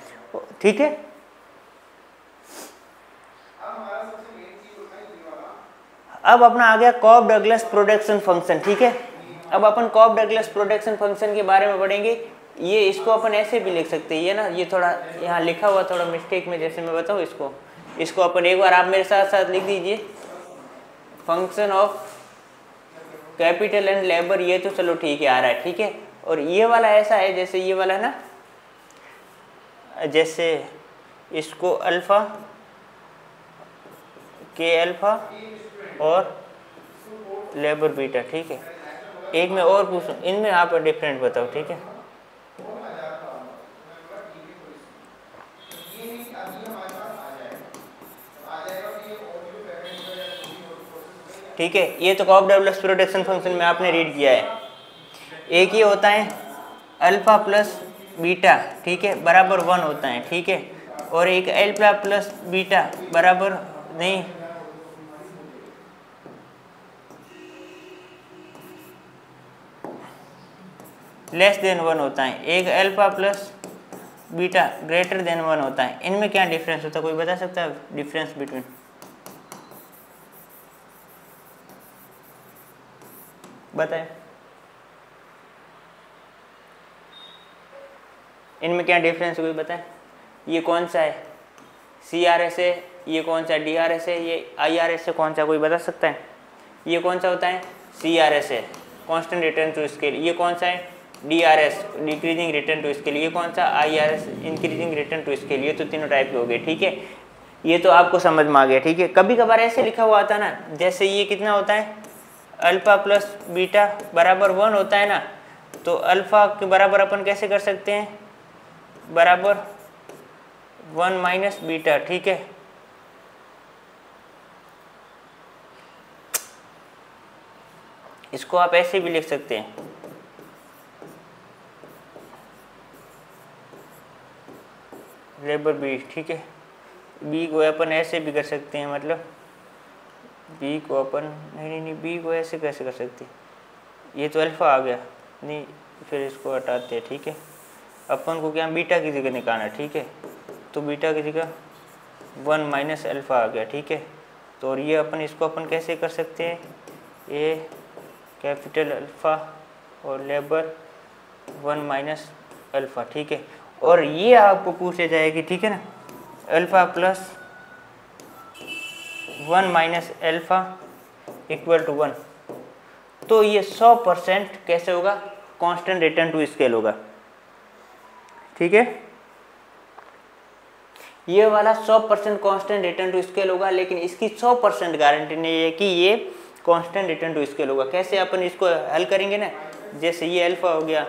ठीक है। अब अपना आ गया कॉब डगलस प्रोडक्शन फंक्शन, ठीक है। अब अपन कॉब डगलस प्रोडक्शन फंक्शन के बारे में पढ़ेंगे। ये इसको अपन ऐसे भी लिख सकते हैं, ये ना, ये थोड़ा यहाँ लिखा हुआ थोड़ा मिस्टेक में, जैसे मैं बताऊँ इसको अपन एक बार आप मेरे साथ साथ लिख दीजिए। Function of capital and labour, ये तो चलो ठीक है आ रहा है, ठीक है। और ये वाला ऐसा है, जैसे ये वाला है ना, जैसे इसको अल्फा के अल्फा और लेबर बीटा, ठीक है। एक में और पूछूं, इनमें यहाँ पर डिफरेंट बताओ, ठीक है। ठीक है, ये तो कॉब डगलस प्रोडक्शन फंक्शन में आपने रीड किया है। एक ये होता है अल्फा प्लस बीटा, ठीक है, बराबर 1 होता है, ठीक है। और एक अल्फा प्लस बीटा बराबर नहीं, लेस देन 1 होता है। एक alpha plus beta greater than 1 होता है। इनमें क्या डिफरेंस होता है, कोई बता सकता है डिफरेंस बिटवीन? बताएं, इनमें क्या डिफरेंस है, कोई बताएं। ये कौन सा है, CRS है, ये कौन सा DRS है, ये IRS है, कौन सा कोई बता सकता है? ये कौन सा होता है, CRS है, कांस्टेंट रिटर्न टू स्केल। ये कौन सा है, DRS, decreasing return to scale. ये कौन सा, IRS, increasing return to scale. ये तो तीनों टाइप के हो गए, ठीक है। ये तो आपको समझ में आ गया, ठीक है। कभी कभार ऐसे लिखा हुआ आता है ना, जैसे ये कितना होता है, अल्फा प्लस बीटा बराबर 1 होता है ना, तो अल्फा के बराबर अपन कैसे कर सकते हैं, बराबर 1 माइनस बीटा, ठीक है। इसको आप ऐसे भी लिख सकते हैं, लेबर बी, ठीक है। बी को अपन ऐसे भी कर सकते हैं, मतलब बी को अपन नहीं बी को ऐसे कैसे कर सकते हैं, ये तो अल्फ़ा आ गया, नहीं फिर इसको हटाते हैं, ठीक है। अपन को क्या बीटा की जगह निकालना, ठीक है। तो बीटा की जगह 1 माइनस अल्फ़ा आ गया, ठीक है। तो और ये अपन इसको अपन कैसे कर सकते हैं, ए कैपिटल अल्फ़ा और लेबर 1 माइनस अल्फ़ा, ठीक है। और ये आपको पूछे जाएगी, ठीक है ना, alpha plus 1 minus alpha equal to 1। तो ये 100% कैसे होगा, कांस्टेंट रिटर्न टू स्केल होगा, ठीक है। ये वाला 100% कांस्टेंट रिटर्न टू स्केल होगा, लेकिन इसकी 100% गारंटी नहीं है कि ये कांस्टेंट रिटर्न टू स्केल होगा। कैसे अपन इसको हल करेंगे ना, जैसे ये अल्फ़ा हो गया,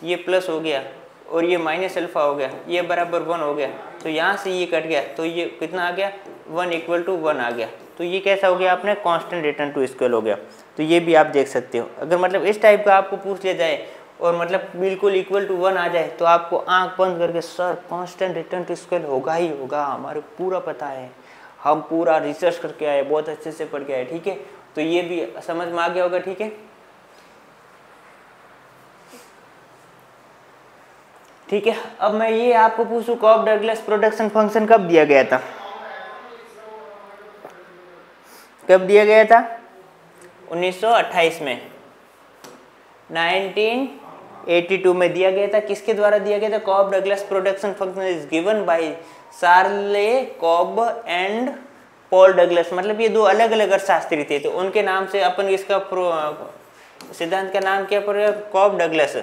ये प्लस हो गया और ये माइनस अल्फ़ा हो गया, ये बराबर 1 हो गया, तो यहाँ से ये कट गया, तो ये कितना आ गया, 1 इक्वल टू 1 आ गया। तो ये कैसा हो गया आपने, कांस्टेंट रिटर्न टू स्केल हो गया। तो ये भी आप देख सकते हो। अगर मतलब इस टाइप का आपको पूछ लिया जाए और मतलब बिल्कुल इक्वल टू 1 आ जाए, तो आपको आंख बंद करके sir constant return to scale होगा ही होगा, हमारे पूरा पता है, हम पूरा रिसर्च करके आए, बहुत अच्छे से पढ़ के आए, ठीक है। तो ये भी समझ में आ गया होगा, ठीक है। ठीक है, अब मैं ये आपको पूछूं, कॉफ डगलस प्रोडक्शन फंक्शन कब दिया गया था, कब दिया गया था, 1928 में, 1982 में दिया गया था। किसके द्वारा दिया गया था, Cobb Douglas production function is given by Charlie Cobb and Paul Douglas. मतलब ये दो अलग अलग अर्थशास्त्री थे, तो उनके नाम से अपन इसका सिद्धांत का नाम क्या पड़ेगा, कॉफ डगलस,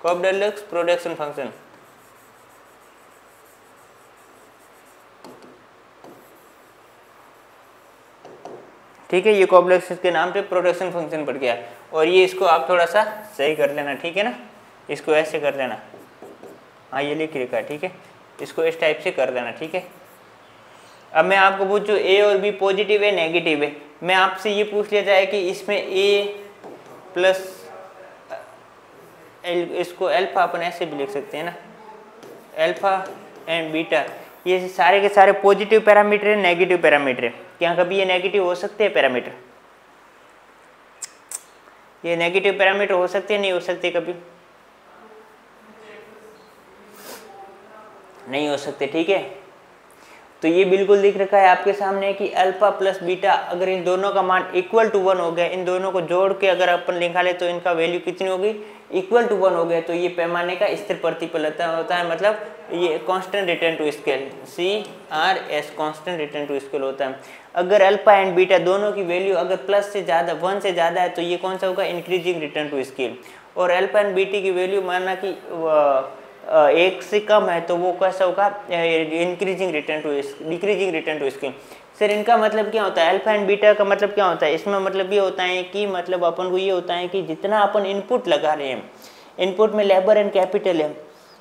कॉफ डगलस प्रोडक्शन फंक्शन। ठीक है, ये कॉफ डगलस के नाम पे प्रोडक्शन फंक्शन पड़ गया। और ये इसको आप थोड़ा सा सही कर लेना, ठीक है ना, इसको ऐसे कर लेना, हाँ ये लिख रखा है, ठीक है, इसको इस टाइप से कर देना, ठीक है। अब मैं आपको पूछूं ए और बी पॉजिटिव है नेगेटिव है, मैं आपसे ये पूछ लिया जाए कि इसमें ए प्लस इसको अल्फा अपन ऐसे भी लिख सकते हैं ना, अल्फा एंड बीटा, ये सारे के सारे पॉजिटिव पैरामीटर है, नेगेटिव पैरामीटर है। क्या कभी ये नेगेटिव हो सकते हैं पैरामीटर, ये नेगेटिव पैरामीटर हो सकते हैं, नहीं हो सकते, कभी नहीं हो सकते, ठीक है। तो ये बिल्कुल दिख रखा है आपके सामने कि अल्फा प्लस बीटा, अगर इन दोनों का मान इक्वल टू 1 हो गया, इन दोनों को जोड़ के अगर अपन निकाले तो इनका वैल्यू कितनी होगी, इक्वल टू 1 हो गया, तो ये पैमाने का स्थिर प्रतिफल होता है, मतलब ये constant return to scale, CRS constant return to scale होता है। अगर अल्फा एंड बीटा दोनों की वैल्यू अगर प्लस से ज़्यादा 1 से ज़्यादा है, तो ये कौन सा होगा, इंक्रीजिंग रिटर्न टू स्केल। और अल्फा एंड बीटा की वैल्यू माना कि 1 से कम है, तो वो कैसा होगा, increasing return to decreasing return to scale. Sir इनका मतलब क्या होता है, अल्फा एंड बीटा का मतलब क्या होता है, इसमें मतलब ये होता है कि मतलब अपन को ये होता है कि जितना अपन इनपुट लगा रहे हैं, इनपुट में लेबर एंड कैपिटल है,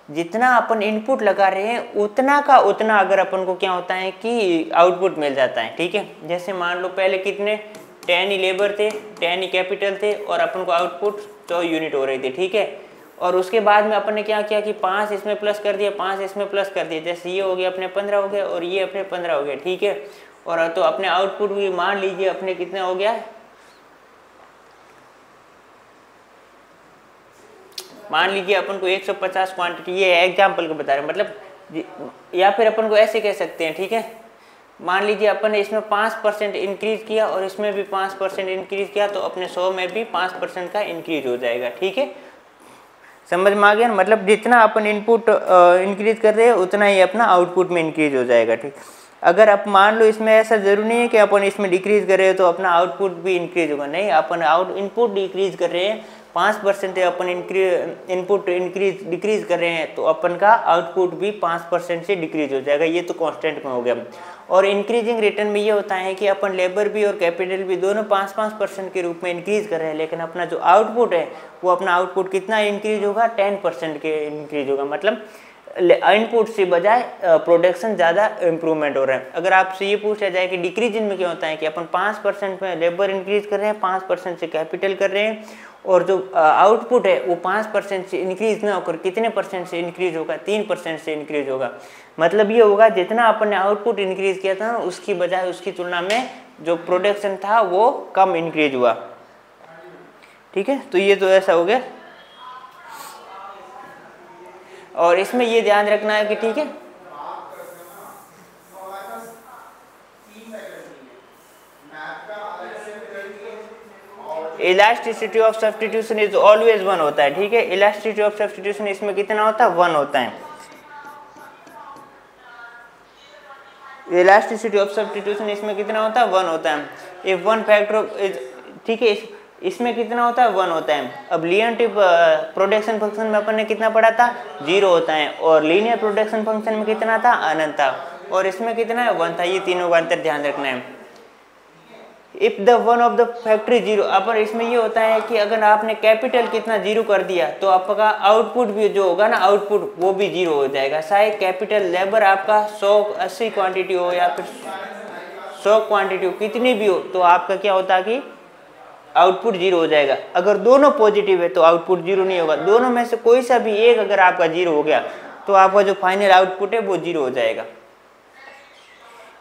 जितना अपन इनपुट लगा रहे हैं उतना का उतना अगर अपन को क्या होता है कि आउटपुट मिल जाता है, ठीक है। जैसे मान लो पहले कितने 10 ही लेबर थे, 10 ही कैपिटल थे और अपन को आउटपुट 100 यूनिट हो रही थी, ठीक है। और उसके बाद में अपन ने क्या किया कि 5 इसमें प्लस कर दिया, 5 इसमें प्लस कर दिया, जैसे ये हो गया अपने 15 हो गया और ये अपने 15 हो गया, ठीक है। और तो अपने आउटपुट भी मान लीजिए अपने कितना हो गया, मान लीजिए अपन को 150 क्वांटिटी, ये एग्जाम्पल को बता रहे हैं, मतलब या फिर अपन को ऐसे कह सकते हैं, ठीक है। मान लीजिए अपन ने इसमें 5% इंक्रीज किया और इसमें भी 5% इंक्रीज किया, तो अपने 100 में भी 5% का इंक्रीज हो जाएगा, ठीक है। समझ में आ गया, मतलब जितना अपन इनपुट इंक्रीज कर रहे हैं उतना ही अपना आउटपुट में इंक्रीज हो जाएगा, ठीक। अगर आप मान लो इसमें ऐसा जरूरी नहीं है कि अपन इसमें डिक्रीज कर रहे हो तो अपना आउटपुट भी इंक्रीज होगा, नहीं, अपन इनपुट डिक्रीज कर रहे हैं 5% अपन इनपुट इंक्रीज डिक्रीज कर रहे हैं, तो अपन का आउटपुट भी 5% से डिक्रीज हो जाएगा, ये तो कांस्टेंट में हो गया। और इंक्रीजिंग रिटर्न में ये होता है कि अपन लेबर भी और कैपिटल भी दोनों 5-5% के रूप में इंक्रीज कर रहे हैं, लेकिन अपना जो आउटपुट है वो अपना आउटपुट कितना इंक्रीज होगा, 10% के इंक्रीज होगा। मतलब इनपुट से बजाय प्रोडक्शन ज़्यादा इम्प्रूवमेंट हो रहा है। अगर आपसे ये पूछा जाए कि डिक्रीज में क्या होता है कि अपन 5% में लेबर इंक्रीज कर रहे हैं, 5% से कैपिटल कर रहे हैं, और जो आउटपुट है वो 5% से इंक्रीज ना होकर कितने परसेंट से इंक्रीज होगा, 3% से इंक्रीज होगा। मतलब ये होगा जितना अपन ने आउटपुट इंक्रीज किया था उसकी बजाय उसकी तुलना में जो प्रोडक्शन था वो कम इंक्रीज हुआ। ठीक है, तो ये तो ऐसा हो गया। और इसमें ये ध्यान रखना है कि ठीक है, elasticity of substitution is always 1 होता है। ठीक है, इलास्टिसिटी ऑफ सब्स्टिट्यूशन इसमें कितना होता है, 1 होता है। इलास्टिसिटी ऑफ सब्स्टिट्यूशन इसमें कितना होता है, 1 होता है। इफ वन फैक्टर इज, ठीक है, इसमें कितना होता है, 1 होता है। अब लीनियर प्रोडक्शन फंक्शन में अपन ने कितना पढ़ा था, 0 होता है, और लीनियर प्रोडक्शन फंक्शन में कितना था, अनंत था, और इसमें कितना है, 1 था। ये तीनों का अंतर ध्यान रखना है। If the one of the factory 0, अपन इसमें ये होता है कि अगर आपने कैपिटल कितना 0 कर दिया तो आपका आउटपुट भी जो होगा ना, आउटपुट वो भी 0 हो जाएगा। चाहे कैपिटल लेबर आपका 180 क्वांटिटी हो या फिर 100 क्वांटिटी हो, कितनी भी हो, तो आपका क्या होता है कि आउटपुट 0 हो जाएगा। अगर दोनों पॉजिटिव है तो आउटपुट 0 नहीं होगा। दोनों में से कोई सा भी एक अगर आपका 0 हो गया तो आपका जो फाइनल आउटपुट है वो 0 हो जाएगा।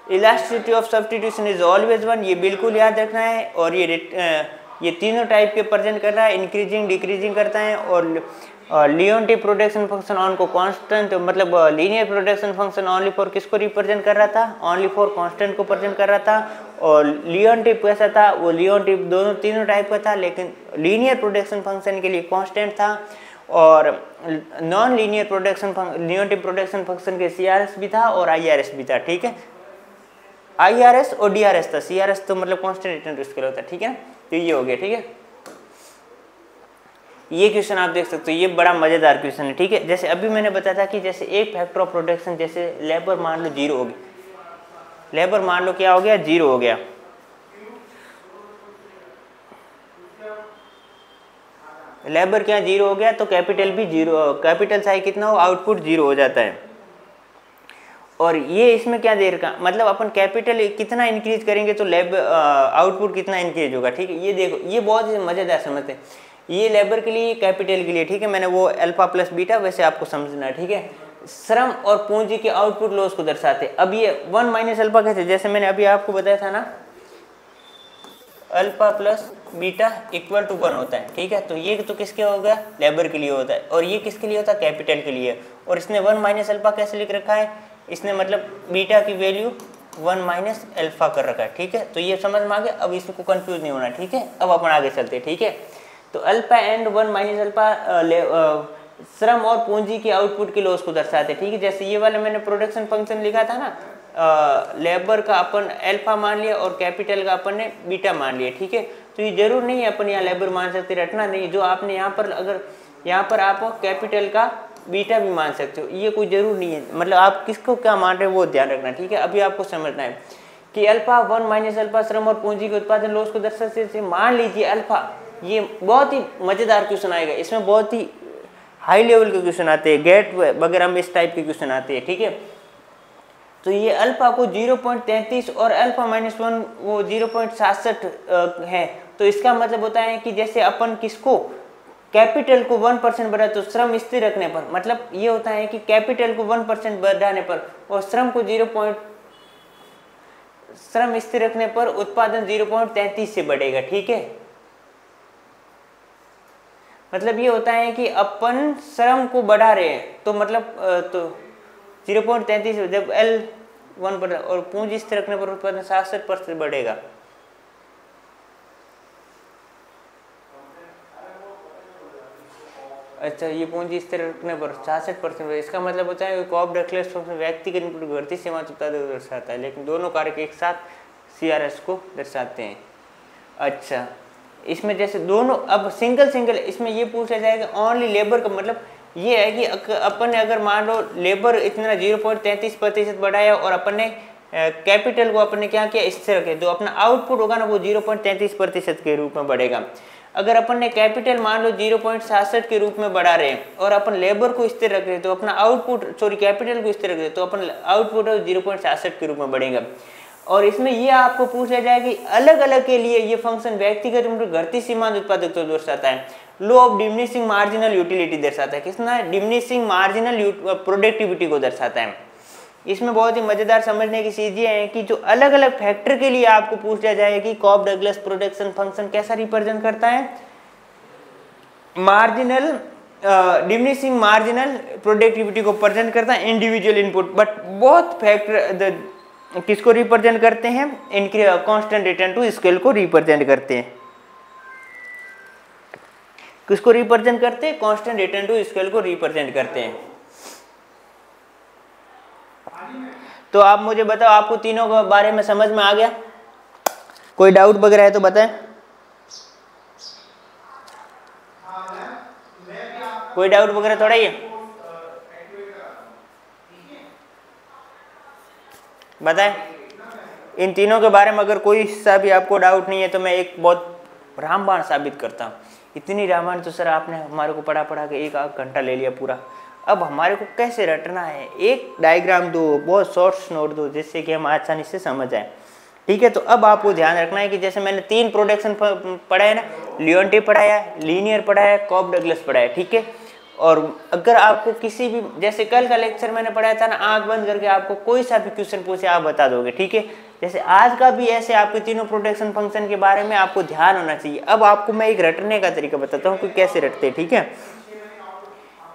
Elasticity of substitution is always 1, ये बिल्कुल याद रखना है। और ये तीनों टाइप के प्रेजेंट कर रहा है, इंक्रीजिंग डिक्रीजिंग करता है। और लियोनटी प्रोडक्शन फंक्शन ऑन को कांस्टेंट, मतलब linear production function only for किसको रिप्रेजेंट कर रहा था, ओनली फॉर कांस्टेंट को प्रेजेंट कर रहा था। और लियोनटी कैसा था, वो लियोनटी तीनों टाइप का था, लेकिन लीनियर प्रोडक्शन फंक्शन के लिए कांस्टेंट था, और नॉन लीनियर लियोनटी प्रोडक्शन फंक्शन के CRS भी था और IRS भी था। ठीक है, IRS और DRS था, CRS तो मतलब कांस्टेंट रिटर्न टू स्केल होता है। ठीक है, तो ये हो गया। ठीक है, ये क्वेश्चन आप देख सकते हो, ये बड़ा मजेदार क्वेश्चन है। ठीक है, जैसे अभी मैंने बताया था कि जैसे एक फैक्टर ऑफ प्रोडक्शन, जैसे लेबर मान लो 0 हो गया, लेबर मान लो क्या हो गया, 0 हो गया। लेबर क्या 0 हो गया तो कैपिटल भी 0, कैपिटल चाहे कितना हो, आउटपुट 0 हो जाता है। और ये इसमें क्या देर का मतलब अपन कैपिटल कितना इंक्रीज करेंगे तो आउटपुट कितना इंक्रीज होगा। ठीक है, ये देखो, ये बहुत ही मजेदार समझते हैं। ये लेबर के लिए, कैपिटल के लिए। ठीक है, मैंने वो अल्फा प्लस बीटा वैसे आपको समझना है। ठीक है, श्रम और पूंजी के आउटपुट लॉस को दर्शाते। अब ये 1 माइनस अल्फा कैसे, जैसे मैंने अभी आपको बताया था ना, alpha plus beta equal to 1 होता है। ठीक है, तो ये तो किसके हो गया, लेबर के लिए होता है, और ये किसके लिए होता है, कैपिटल के लिए। और इसने 1 माइनस अल्फा कैसे लिख रखा है, इसने मतलब बीटा की वैल्यू 1 माइनस अल्फा कर रखा है। ठीक है, तो ये समझ में आ गया। अब इसको कंफ्यूज नहीं होना। ठीक है, अब अपन आगे चलते हैं। ठीक है, तो अल्फा एंड 1 माइनस अल्फा श्रम और पूंजी के आउटपुट के लॉस को दर्शाते हैं। ठीक है, जैसे ये वाला मैंने प्रोडक्शन फंक्शन लिखा था ना, लेबर का अपन अल्फा मान लिया और कैपिटल का अपन ने बीटा मान लिया। ठीक है, तो ये जरूर नहीं है अपन यहाँ लेबर मान सकते, रटना नहीं। जो आपने यहाँ पर, अगर यहाँ पर आप कैपिटल का बीटा भी मान सकते हो, ये कोई जरूर नहीं है। मतलब आप किसको क्या मान रहे हो वो ध्यान रखना। ठीक है, अभी आपको समझना है कि अल्फा 1 माइनस अल्फा श्रम और पूंजी के उत्पादन लॉस को दर्शाते। मान लीजिए अल्फा, ये बहुत ही मजेदार क्वेश्चन आएगा, इसमें बहुत ही हाई लेवल के क्वेश्चन आते हैं, गेट वगैरह में इस टाइप के क्वेश्चन आते हैं। ठीक है, तो ये अल्फा को 0.33 और अल्फा माइनस 1 वो 0.67 है। तो इसका मतलब होता है कि जैसे अपन किसको, कैपिटल को 1% बढ़ा तो श्रम स्थिर रखने पर, मतलब ये होता है कि कैपिटल को 1% बढ़ाने पर और श्रम को श्रम स्थिर रखने पर उत्पादन 0.33 से बढ़ेगा। ठीक है, मतलब ये होता है कि अपन श्रम को बढ़ा रहे हैं तो मतलब तो 0.33 जब L 1% और पूंजी स्थिर रखने पर उत्पादन 67% बढ़ेगा। अच्छा, ये पूंजी स्थिर रखने पर 66%, इसका मतलब होता है कि ऑब्जेक्टलेस फंक्शन व्यक्तिगत इनपुट घटती सीमा उत्पादन दर्शाता है, लेकिन दोनों कारक एक साथ CRS को दर्शाते हैं। अच्छा, इसमें जैसे दोनों, अब सिंगल इसमें ये पूछा जाएगा ओनली लेबर का, मतलब ये है कि अपन ने अगर मान लो लेबर इतना 0.33% बढ़ाया और अपन ने कैपिटल को अपन ने क्या किया, स्थिर रखे, तो अपना आउटपुट होगा ना वो 0.33% के रूप में बढ़ेगा। अगर अपन ने कैपिटल मान लो 0.67 के रूप में बढ़ा रहे हैं और अपन लेबर को स्थिर रख रहे हैं, तो अपना आउटपुट कैपिटल को स्थिर रख रहे हैं, तो अपन आउटपुट 0.67 के रूप में बढ़ेगा। और इसमें ये आपको पूछा जाए कि अलग अलग के लिए ये फंक्शन व्यक्तिगत रूप से घटती सीमांत उत्पादकता तो दर्शाता है, लो ऑफ डिमिनिशिंग मार्जिनल यूटिलिटी दर्शाता है, किसना डिमिनिशिंग मार्जिनल प्रोडक्टिविटी को दर्शाता है। इसमें बहुत ही मजेदार समझने की चीज ये है कि जो अलग अलग फैक्टर के लिए आपको पूछा जाए कि कॉब डगलस प्रोडक्शन फंक्शन कैसा रिप्रेजेंट करता है, मार्जिनल डिमिनिशिंग मार्जिनल प्रोडक्टिविटी को प्रेजेंट करता है इंडिविजुअल इनपुट, बट बहुत फैक्टर किसको रिप्रेजेंट करते हैं, इनके कांस्टेंट रिटर्न टू स्केल को रिप्रेजेंट करते हैं। किसको रिप्रेजेंट करते हैं, कांस्टेंट रिटर्न टू स्केल को रिप्रेजेंट करते हैं। तो आप मुझे बताओ, आपको तीनों के बारे में समझ में आ गया? कोई डाउट वगैरह है तो बताएं। कोई डाउट वगैरह थोड़ा ही बताएं। इन तीनों के बारे में अगर कोई सा भी आपको डाउट नहीं है तो मैं एक बहुत रामबाण साबित करता हूँ। इतनी रामायण तो सर आपने हमारे को पढ़ा के 1 घंटा ले लिया पूरा। अब हमारे को कैसे रटना है, एक डायग्राम दो, बहुत शॉर्ट्स नोट दो जिससे कि हम आसानी से समझ आए। ठीक है, तो अब आपको ध्यान रखना है कि जैसे मैंने 3 प्रोडक्शन पढ़ा है ना, लियोंटे पढ़ाया, लीनियर पढ़ाया, कॉब डगलस पढ़ाया। ठीक है, और अगर आपको किसी भी, जैसे कल का लेक्चर मैंने पढ़ाया था ना, आंख बंद करके आपको कोई सा भी क्वेश्चन पूछे आप बता दोगे। ठीक है, जैसे आज का भी ऐसे आपके तीनों प्रोडक्शन फंक्शन के बारे में आपको ध्यान होना चाहिए। अब आपको मैं एक रटने का तरीका बताता हूँ कि कैसे रटते। ठीक है,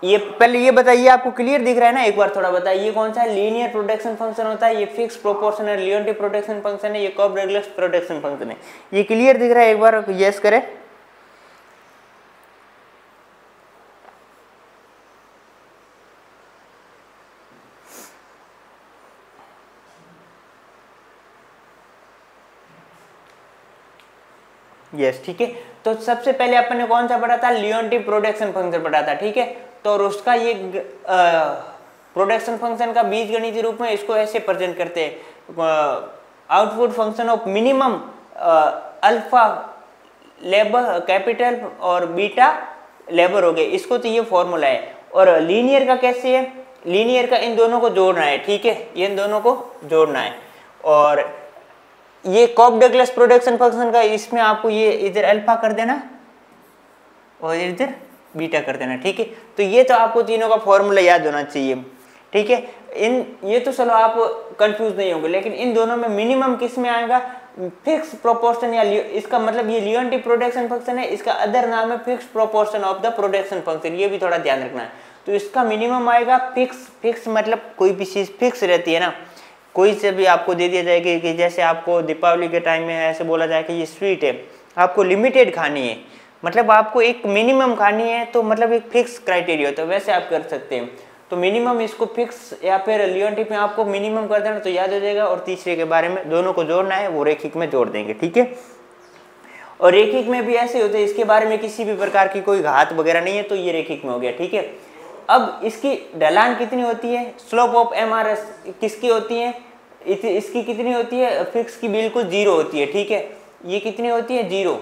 ये पहले ये बताइए, आपको क्लियर दिख रहा है ना? एक बार थोड़ा बताइए, ये कौन सा है? लीनियर प्रोडक्शन फंक्शन होता है, ये फिक्स प्रोपोर्शनल लियोंटे प्रोडक्शन फंक्शन है, ये कॉब डगलस प्रोडक्शन फंक्शन है। ये क्लियर दिख रहा है? एक बार यस करें। यस, ठीक है। तो सबसे पहले अपन ने कौन सा पढ़ा था? लियोंटे प्रोडक्शन फंक्शन पढ़ा था। ठीक है, तो और उसका ये प्रोडक्शन फंक्शन का बीजगणितीय रूप में इसको ऐसे प्रेजेंट करते हैं, output function of minimum alpha labour capital और बीटा लेबर हो गए, इसको तो ये फॉर्मूला है। और लीनियर का कैसे है? लीनियर का इन दोनों को जोड़ना है। ठीक है, ये इन दोनों को जोड़ना है। और ये कॉब डगलस प्रोडक्शन फंक्शन का, इसमें आपको ये इधर अल्फा कर देना और इधर बीटा कर देना। ठीक है, तो ये तो आपको तीनों का फॉर्मूला याद होना चाहिए। ठीक है, ये तो चलो आप कंफ्यूज नहीं होंगे, लेकिन इन दोनों में मिनिमम किस में आएगा? फिक्स प्रोपोर्शन, या इसका मतलब ये लियोंटे प्रोडक्शन फंक्शन है, इसका अदर नाम है fix proportion of the production function. ये भी थोड़ा ध्यान रखना है। तो इसका मिनिमम आएगा फिक्स। फिक्स मतलब कोई भी चीज फिक्स रहती है ना, कोई से भी आपको दे दिया जाएगा कि जैसे आपको दीपावली के टाइम में ऐसे बोला जाए कि ये स्वीट है, आपको लिमिटेड खानी है, मतलब आपको एक मिनिमम खानी है, तो मतलब एक फिक्स क्राइटेरिया होता है, वैसे आप कर सकते हैं। तो मिनिमम इसको फिक्स या फिर लियोंटे में आपको मिनिमम कर देना तो याद हो जाएगा। और तीसरे के बारे में दोनों को जोड़ना है, वो रेखिक में जोड़ देंगे। ठीक है, और रेखिक में भी ऐसे होते हैं, इसके बारे में किसी भी प्रकार की कोई घात वगैरह नहीं है, तो ये रेखिक में हो गया। ठीक है, अब इसकी ढलान कितनी होती है? स्लोप ऑफ MRS किसकी होती है? इसकी कितनी होती है? फिक्स की बिल्कुल 0 होती है। ठीक है, ये कितनी होती है? 0।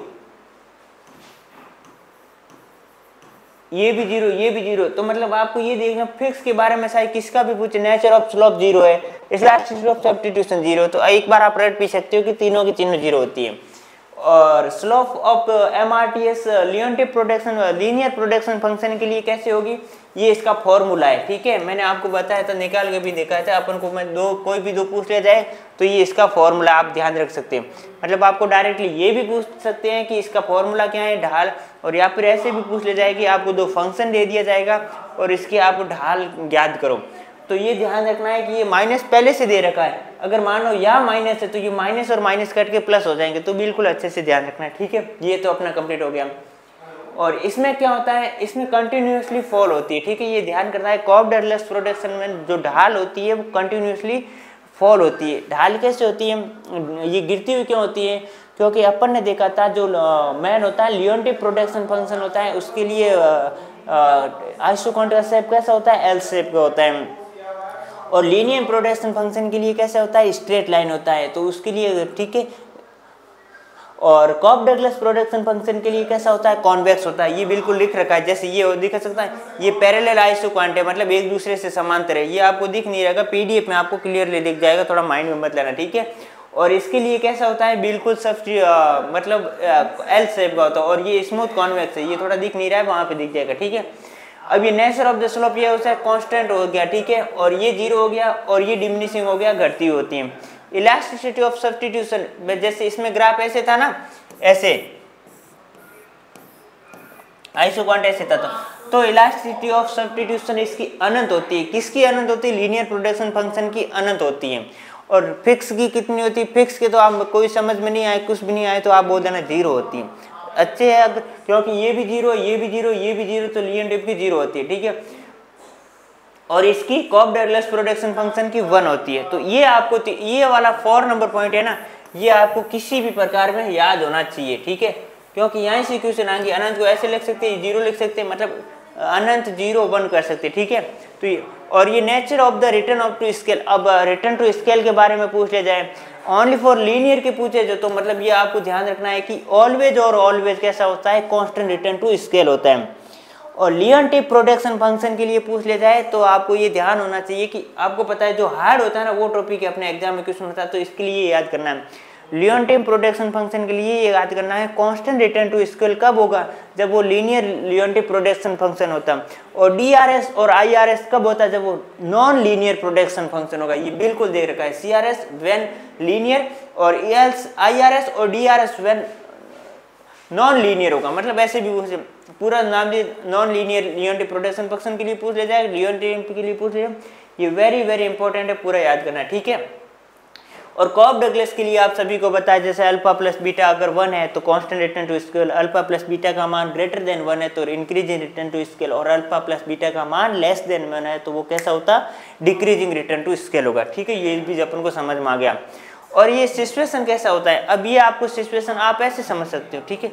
ये भी 0, ये भी 0। तो मतलब आपको ये देखना, फिक्स के बारे में शायद किसका भी पूछे, नेचर ऑफ स्लोप 0 है, इसलिए ऑफ सब्स्टिट्यूशन 0। तो एक बार आप रट भी सकते हो कि तीनों की तीनों 0 होती है। और slope of MRTS Leontief production linear production function के लिए कैसे होगी? ये इसका फॉर्मूला है। ठीक है, मैंने आपको बताया था, निकाल के भी दिखाया था अपन को। मैं कोई भी दो पूछ लिया जाए तो ये इसका फॉर्मूला आप ध्यान रख सकते हैं। मतलब आपको डायरेक्टली ये भी पूछ सकते हैं कि इसका फॉर्मूला क्या है, ढाल, और या फिर ऐसे भी पूछ लिया जाए कि आपको 2 फंक्शन दे दिया जाएगा और इसकी आप ढाल ज्ञात करो। तो ये ध्यान रखना है कि ये माइनस पहले से दे रखा है, अगर मान लो यहाँ माइनस है तो ये माइनस और माइनस कट के प्लस हो जाएंगे, तो बिल्कुल अच्छे से ध्यान रखना है। ठीक है, ये तो अपना कंप्लीट हो गया। और इसमें क्या होता है? इसमें कंटिन्यूसली फॉल होती है। ठीक है, ये ध्यान करना है, कॉब डगलस प्रोडक्शन में जो ढाल होती है वो कंटिन्यूसली फॉल होती है। ढाल कैसे होती है? ये गिरती हुई क्यों होती है? क्योंकि अपन ने देखा था जो मैन होता है, लियोंटे प्रोडक्शन फंक्शन होता है, उसके लिए आइसोकॉन्ड्रियल शेप कैसा होता है? एल शेप का होता है। और लीनियर प्रोडक्शन फंक्शन के लिए कैसा होता है? स्ट्रेट लाइन होता है। तो उसके लिए, ठीक है, और कॉफ डगलस प्रोडक्शन फंक्शन के लिए कैसा होता है, कॉन्वेक्स होता है। ये बिल्कुल लिख रखा है, जैसे ये दिख सकता है, ये पैरेलल आइसोक्वांट है, मतलब एक दूसरे से समांतर है। ये आपको दिख नहीं रहेगा, पीडीएफ में आपको क्लियरली दिख जाएगा, थोड़ा माइंड में मत लेना, ठीक है। और इसके लिए कैसा होता है, बिल्कुल मतलब एल शेप का होता है, और ये स्मूथ कॉन्वेक्स है। ये थोड़ा दिख नहीं रहा है, वहाँ पे दिख जाएगा, ठीक है। अब ये नेचर ऑफ द स्लोप ये होता है कांस्टेंट हो गया, ठीक है, और ये जीरो हो गया, और ये डिमिनिशिंग हो गया, घटती होती है। इलास्टिसिटी ऑफ सब्स्टिट्यूशन, जैसे इसमें ग्राफ ऐसे था ना, ऐसे आइसोक्वांट ऐसे था, तो इलास्टिसिटी ऑफ सब्स्टिट्यूशन इसकी अनंत होती है। किसकी अनंत होती है, लीनियर प्रोडक्शन फंक्शन की अनंत होती है। और फिक्स की कितनी होती है, फिक्स के तो आप कोई समझ में नहीं आए, कुछ भी नहीं आए तो आप बोल देना जीरो होती है। अच्छे है, अब क्योंकि ये भी जीरो, ये भी जीरो, ये भी जीरो, तो लीनियर की जीरो होती है, ठीक है। और इसकी कॉफ डगलस प्रोडक्शन फंक्शन की 1 होती है। तो ये आपको ये वाला 4 नंबर पॉइंट है ना, ये आपको किसी भी प्रकार में याद होना चाहिए, ठीक है, क्योंकि यहाँ से क्वेश्चन आएंगे। अनंत को ऐसे लिख सकते हैं, जीरो लिख सकते हैं, मतलब अनंत 0 1 कर सकते हैं, ठीक है। तो ये और ये nature of the return of to scale, अब रिटर्न टू स्केल के बारे में पूछ लिया जाए, ओनली फॉर लीनियर के पूछे जो, तो मतलब ये आपको ध्यान रखना है कि ऑलवेज और ऑलवेज कैसा होता है, कांस्टेंट रिटर्न टू स्केल होता है। और लियोनटिफ प्रोडक्शन फंक्शन के लिए पूछ लिया जाए तो आपको ये ध्यान होना चाहिए कि आपको पता है जो हार्ड होता है ना, वो टॉपिक अपने एग्जाम में क्वेश्चन होता है, तो इसके लिए याद करना है। लियोनटिफ प्रोडक्शन फंक्शन के लिए ये याद करना है, कांस्टेंट रिटर्न टू स्केल कब होगा, जब वो लीनियर लियोनटिफ प्रोडक्शन फंक्शन होता है। और डीआरएस और आईआरएस कब होता है, जब वो नॉन लीनियर प्रोडक्शन फंक्शन होगा। ये बिल्कुल देख रखा है, सीआरएस व्हेन लीनियर, और आईआरएस और डीआरएस व्हेन नॉन लीनियर होगा, मतलब ऐसे भी पूरा नाम नॉन लीनियर लियोनटिफ प्रोडक्शन फंक्शन के लिए पूछ ले जाएगा, लियोनटिफ के लिए पूछ ले जाएगा। ये वेरी वेरी इंपॉर्टेंट है, पूरा याद करना, ठीक है। और कॉफ डगलस के लिए आप सभी को बताया, जैसे अल्फा प्लस बीटा अगर 1 है तो constant return to scale, alpha plus beta का मान ग्रेटर देन 1 है तो इंक्रीजिंग रिटर्न टू स्केल, और अल्फा प्लस बीटा का मान लेस देन 1 है तो वो कैसा होता, डिक्रीजिंग रिटर्न टू स्केल होगा, ठीक है। ये भी अपन को समझ में आ गया। और ये सिचुएशन कैसा होता है, अब ये आपको सिचुएशन आप ऐसे समझ सकते हो, ठीक है।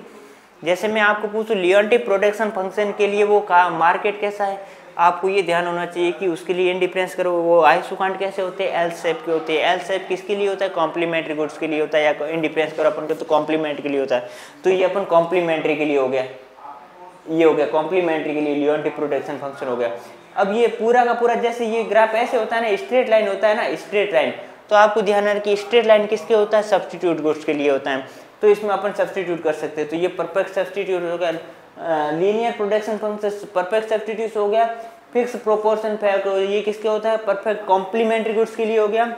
जैसे मैं आपको पूछूं लियोनटिफ प्रोडक्शन फंक्शन के लिए वो मार्केट कैसा है, आपको ये ध्यान होना चाहिए कि उसके लिए इंडिफरेंस करो, वो आइसोक्वांट कैसे होते हैं, एल शेप के होते हैं। एल शेप किसके लिए होता है, कॉम्प्लीमेंट्री गुड्स के लिए होता है, या इंडिफरेंस करो अपन को तो कॉम्प्लीमेंट के लिए होता है, तो ये अपन कॉम्प्लीमेंट्री के लिए हो गया, ये हो गया कॉम्प्लीमेंट्री के लिए लियोनटिफ प्रोडक्शन फंक्शन हो गया। अब ये पूरा का पूरा जैसे ये ग्राफ ऐसे होता है ना, स्ट्रेट लाइन होता है ना, स्ट्रेट लाइन, तो आपको ध्यान रखना कि स्ट्रेट लाइन किसके होता है, सब्स्टिट्यूट गुड्स के लिए होता है, तो इसमें अपन सब्स्टिट्यूट कर सकते हैं। तो ये परफेक्ट सब्स्टिट्यूट हो गया, linear production function perfect substitute हो गया। फिक्स प्रोपोर्शन फैक्ट ये किसके होता है, परफेक्ट कॉम्प्लीमेंट्री गुड्स के लिए हो गया।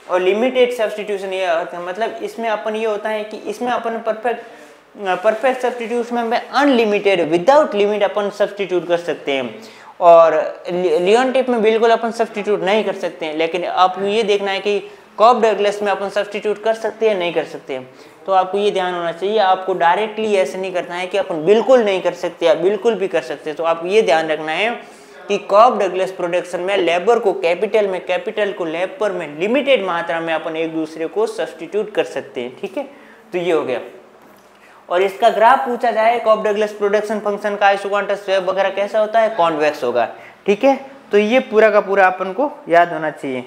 और लिमिटेड सब्स्टिट्यूशन ये मतलब इसमें अपन ये होता है कि इसमें अपन परफेक्ट सब्स्टिट्यूट में अनलिमिटेड विदाउट लिमिट अपन सब्स्टिट्यूट कर सकते हैं, और लियोनटिफ में बिल्कुल अपन सब्स्टिट्यूट नहीं कर सकते हैं। लेकिन आपको ये देखना है कि कॉफ डगलस में अपन सब्स्टिट्यूट कर सकते हैं, नहीं कर सकते हैं, तो आपको ये ध्यान होना चाहिए। आपको डायरेक्टली ऐसे नहीं करना है कि अपन बिल्कुल नहीं कर सकते या बिल्कुल भी कर सकते हैं। तो आपको ये ध्यान रखना है कि कॉफ डगलस प्रोडक्शन में लेबर को कैपिटल में, कैपिटल को लेबर में लिमिटेड मात्रा में अपन एक दूसरे को सब्स्टिट्यूट कर सकते हैं, ठीक है। तो ये हो गया। और इसका ग्राफ पूछा जाए कॉफ डगलस प्रोडक्शन फंक्शन का, आइसोक्वांटस वेव वगैरह कैसा होता है, कॉन्वेक्स होगा, ठीक है। तो ये पूरा का पूरा अपन को याद होना चाहिए,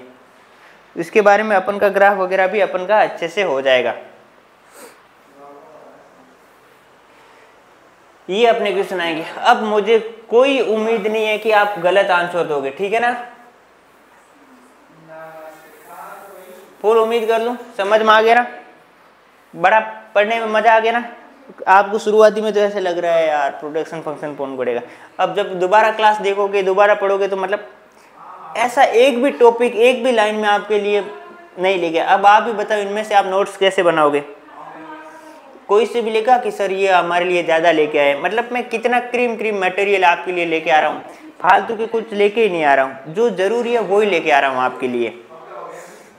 इसके बारे में अपन का ग्राफ वगैरह भी अपन का अच्छे से हो जाएगा। ये अपने क्वेश्चन आएंगे। अब मुझे कोई उम्मीद नहीं है कि आप गलत आंसर दोगे, ठीक है ना, फुल उम्मीद कर लूं, समझ में आ गया ना, बड़ा पढ़ने में मजा आ गया ना। आपको शुरुआती में तो ऐसे लग रहा है यार प्रोडक्शन फंक्शन कौन पढ़ेगा, अब जब दोबारा क्लास देखोगे, दोबारा पढ़ोगे तो मतलब ऐसा एक भी टॉपिक, एक भी लाइन में आपके लिए नहीं लिखा। अब आप ही बताओ इनमें से आप नोट्स कैसे बनाओगे। कोई से भी लिखा कि सर ये हमारे लिए ज़्यादा लेके आए, मतलब मैं कितना क्रीम मटेरियल आपके लिए लेके आ रहा हूँ, फालतू के कुछ लेके ही नहीं आ रहा हूँ, जो ज़रूरी है वो ही लेके आ रहा हूँ आपके लिए।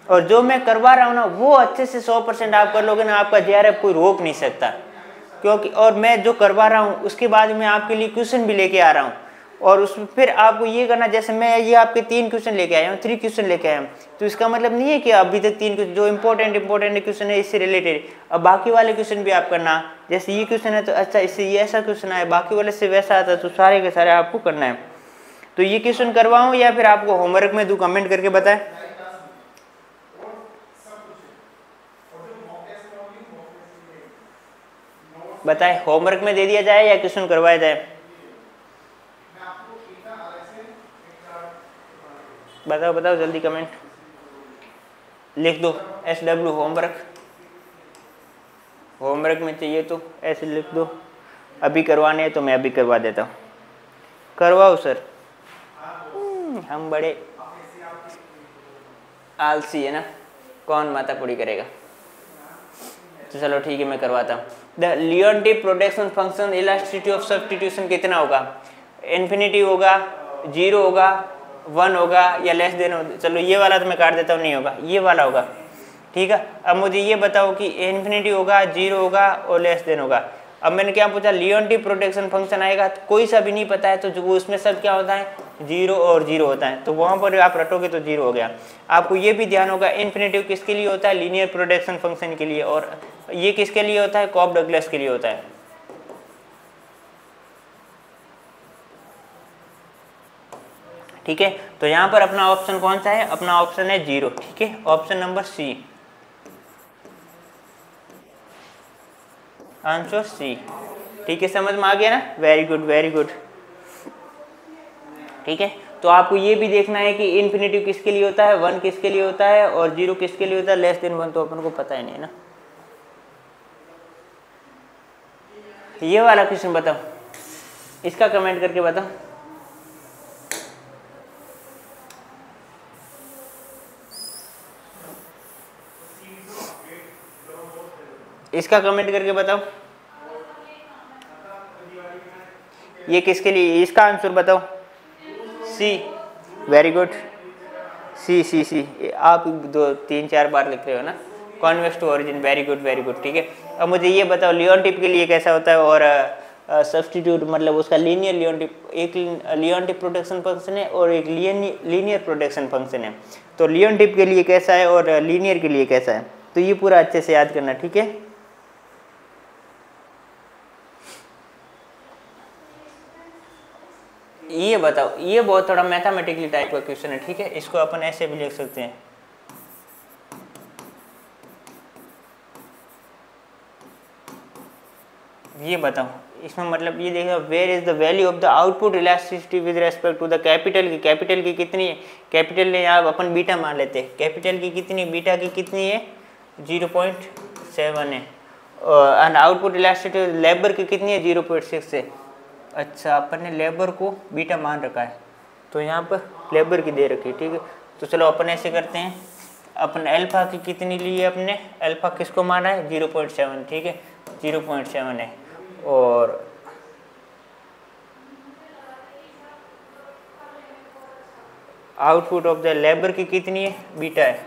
और जो मैं करवा रहा हूँ ना वो अच्छे से 100% आप कर लोगे ना, आपका जेआरएफ कोई रोक नहीं सकता, क्योंकि और मैं जो करवा रहा हूँ उसके बाद मैं आपके लिए क्वेश्चन भी लेके आ रहा हूँ, और उसमें फिर आपको ये करना, जैसे मैं ये आपके 3 क्वेश्चन लेके आया हूँ, 3 क्वेश्चन लेके आया हूँ, तो इसका मतलब नहीं है कि अभी तक 3 क्वेश्चन जो इंपॉर्टेंट क्वेश्चन है इससे रिलेटेड, अब बाकी वाले क्वेश्चन भी आप करना। जैसे ये क्वेश्चन है तो अच्छा इससे ये ऐसा क्वेश्चन आया, बाकी वाले से वैसा आता है, तो सारे के सारे आपको करना है। तो ये क्वेश्चन करवाऊँ या फिर आपको होमवर्क में दूँ, कमेंट करके बताएं। बताए, होमवर्क में दे दिया जाए या क्वेश्चन करवाया जाए? बताओ बताओ जल्दी कमेंट लिख दो। SW होमवर्क, होमवर्क में चाहिए तो ऐसे लिख दो। अभी करवाने हैं तो मैं अभी करवा देता हूँ। करवाओ सर, हम बड़े आलसी है ना, कौन माथा पूरी करेगा। तो चलो ठीक है मैं करवाता हूँ। The Leontief production function elasticity of substitution कितना होगा? इन्फिनिटी होगा, 0 होगा, 1 होगा या लेस देन होगा? चलो ये वाला तो मैं काट देता हूँ, नहीं होगा, ये वाला होगा। ठीक है, अब मुझे ये बताओ कि इन्फिनिटी होगा, 0 होगा और लेस देन होगा। अब मैंने क्या पूछा? लियोनटिफ प्रोटेक्शन फंक्शन आएगा, तो कोई सा भी नहीं पता है तो जो उसमें सब क्या होता है? 0 और 0 होता है, तो वहाँ पर आप रटोगे तो 0 हो गया। आपको ये भी ध्यान होगा इन्फिनिटिव किसके लिए होता है? लीनियर प्रोटेक्शन फंक्शन के लिए, और ये किसके लिए होता है? कॉब डगलस के लिए होता है। ठीक है, तो यहाँ पर अपना ऑप्शन कौन सा है? अपना ऑप्शन है 0। ठीक है, option number C, answer C. ठीक है, समझ में आ गया ना? Very good very good. ठीक है, तो आपको ये भी देखना है कि इन्फिनिटिव किसके लिए होता है, 1 किसके लिए होता है और 0 किसके लिए होता है। लेस देन 1 तो अपन को पता ही नहीं है ना। ये वाला क्वेश्चन बताओ, इसका कमेंट करके बताओ। इसका कमेंट करके बताओ, ये किसके लिए? इसका आंसर बताओ। C, very good, C C C. आप 2-3-4 बार लिख रहे हो ना, convex to origin, very good very good. ठीक है, अब मुझे ये बताओ लियोनटिफ के लिए कैसा होता है और सब्स्टिट्यूट मतलब उसका लीनियर लियोनटिफ, एक लियोनटिफ प्रोटेक्शन फंक्शन है और एक लीनियर प्रोटेक्शन फंक्शन है। तो लियोनटिफ के लिए कैसा है और लीनियर के लिए कैसा है, तो ये पूरा अच्छे से याद करना। ठीक है, ये बताओ, ये बहुत थोड़ा मैथमेटिकली टाइप का क्वेश्चन है। ठीक है, इसको अपन ऐसे भी लिख सकते हैं, ये बताओ इसमें मतलब ये देखो, where is the value of the output elasticity with respect to the capital की। कैपिटल की कितनी है? कैपिटल ने आप अपन बीटा मान लेते हैं, कैपिटल की कितनी, बीटा की कितनी है? 0.7 है। और आउटपुट इलास्टिसिटी लेबर की कितनी है? 0.6 है। अच्छा, अपन ने लेबर को बीटा मान रखा है, तो यहाँ पर लेबर की दे रखी है। ठीक है, तो चलो अपन ऐसे करते हैं, अपन अल्फा की कितनी ली है? अपने अल्फा किसको माना है? 0.7। ठीक है, 0.7 है। और आउटपुट ऑफ द लेबर की कितनी है? बीटा है,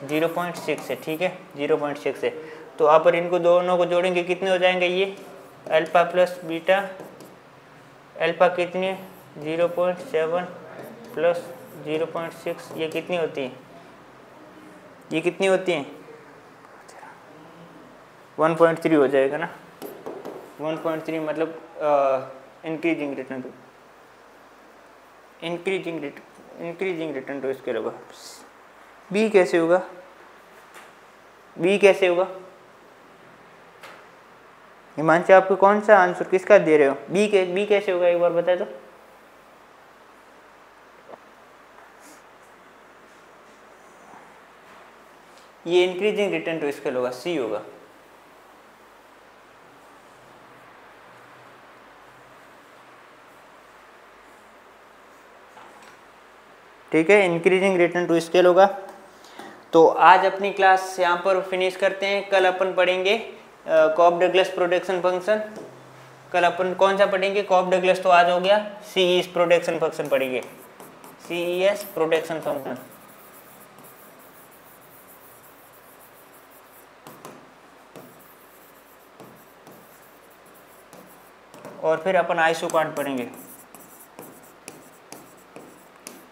0.6 है। ठीक है, 0.6 है। तो आप पर इनको दोनों को जोड़ेंगे कितने हो जाएंगे? ये अल्फा प्लस बीटा, अल्फा कितनी है? 0.7 प्लस 0.6, ये कितनी होती है? ये कितनी होती है? 1.3 हो जाएगा ना। 1.3 मतलब increasing return to increasing return to scale होगा। बी कैसे होगा? बी कैसे होगा? हिमांशु, आपको कौन सा आंसर किसका दे रहे हो? बी कैसे होगा, एक बार बताए तो। ये इंक्रीजिंग रिटर्न टू स्केल होगा, सी होगा। ठीक है, इंक्रीजिंग रिटर्न टू स्केल होगा। तो आज अपनी क्लास यहाँ पर फिनिश करते हैं। कल अपन पढ़ेंगे कॉब डगलस प्रोटेक्शन फंक्शन। कल अपन कौन सा पढ़ेंगे? कॉब डगलस तो आज हो गया, सीईएस प्रोटेक्शन फंक्शन पढ़ेंगे, सीईएस प्रोटेक्शन फंक्शन। और फिर अपन आइसोकांट पढ़ेंगे।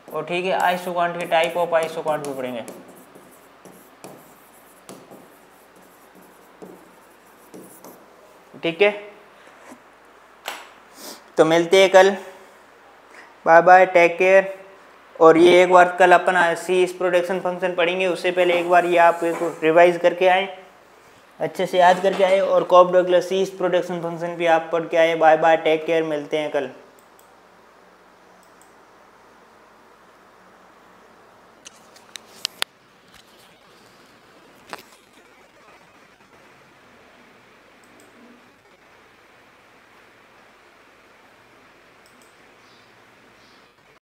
और ठीक है, आइसोकांट के टाइप ऑफ आइसोकांट भी पढ़ेंगे। ठीक है, तो मिलते हैं कल। Bye bye, take care. और ये एक बार कल अपन सी इस प्रोटेक्शन फंक्शन पढ़ेंगे, उससे पहले एक बार ये आप रिवाइज करके आए। अच्छे से याद करके आए और कॉप डॉगलस सी इस प्रोडक्शन फंक्शन भी आप पढ़ के आए। बाय बाय, टेक केयर, मिलते हैं कल।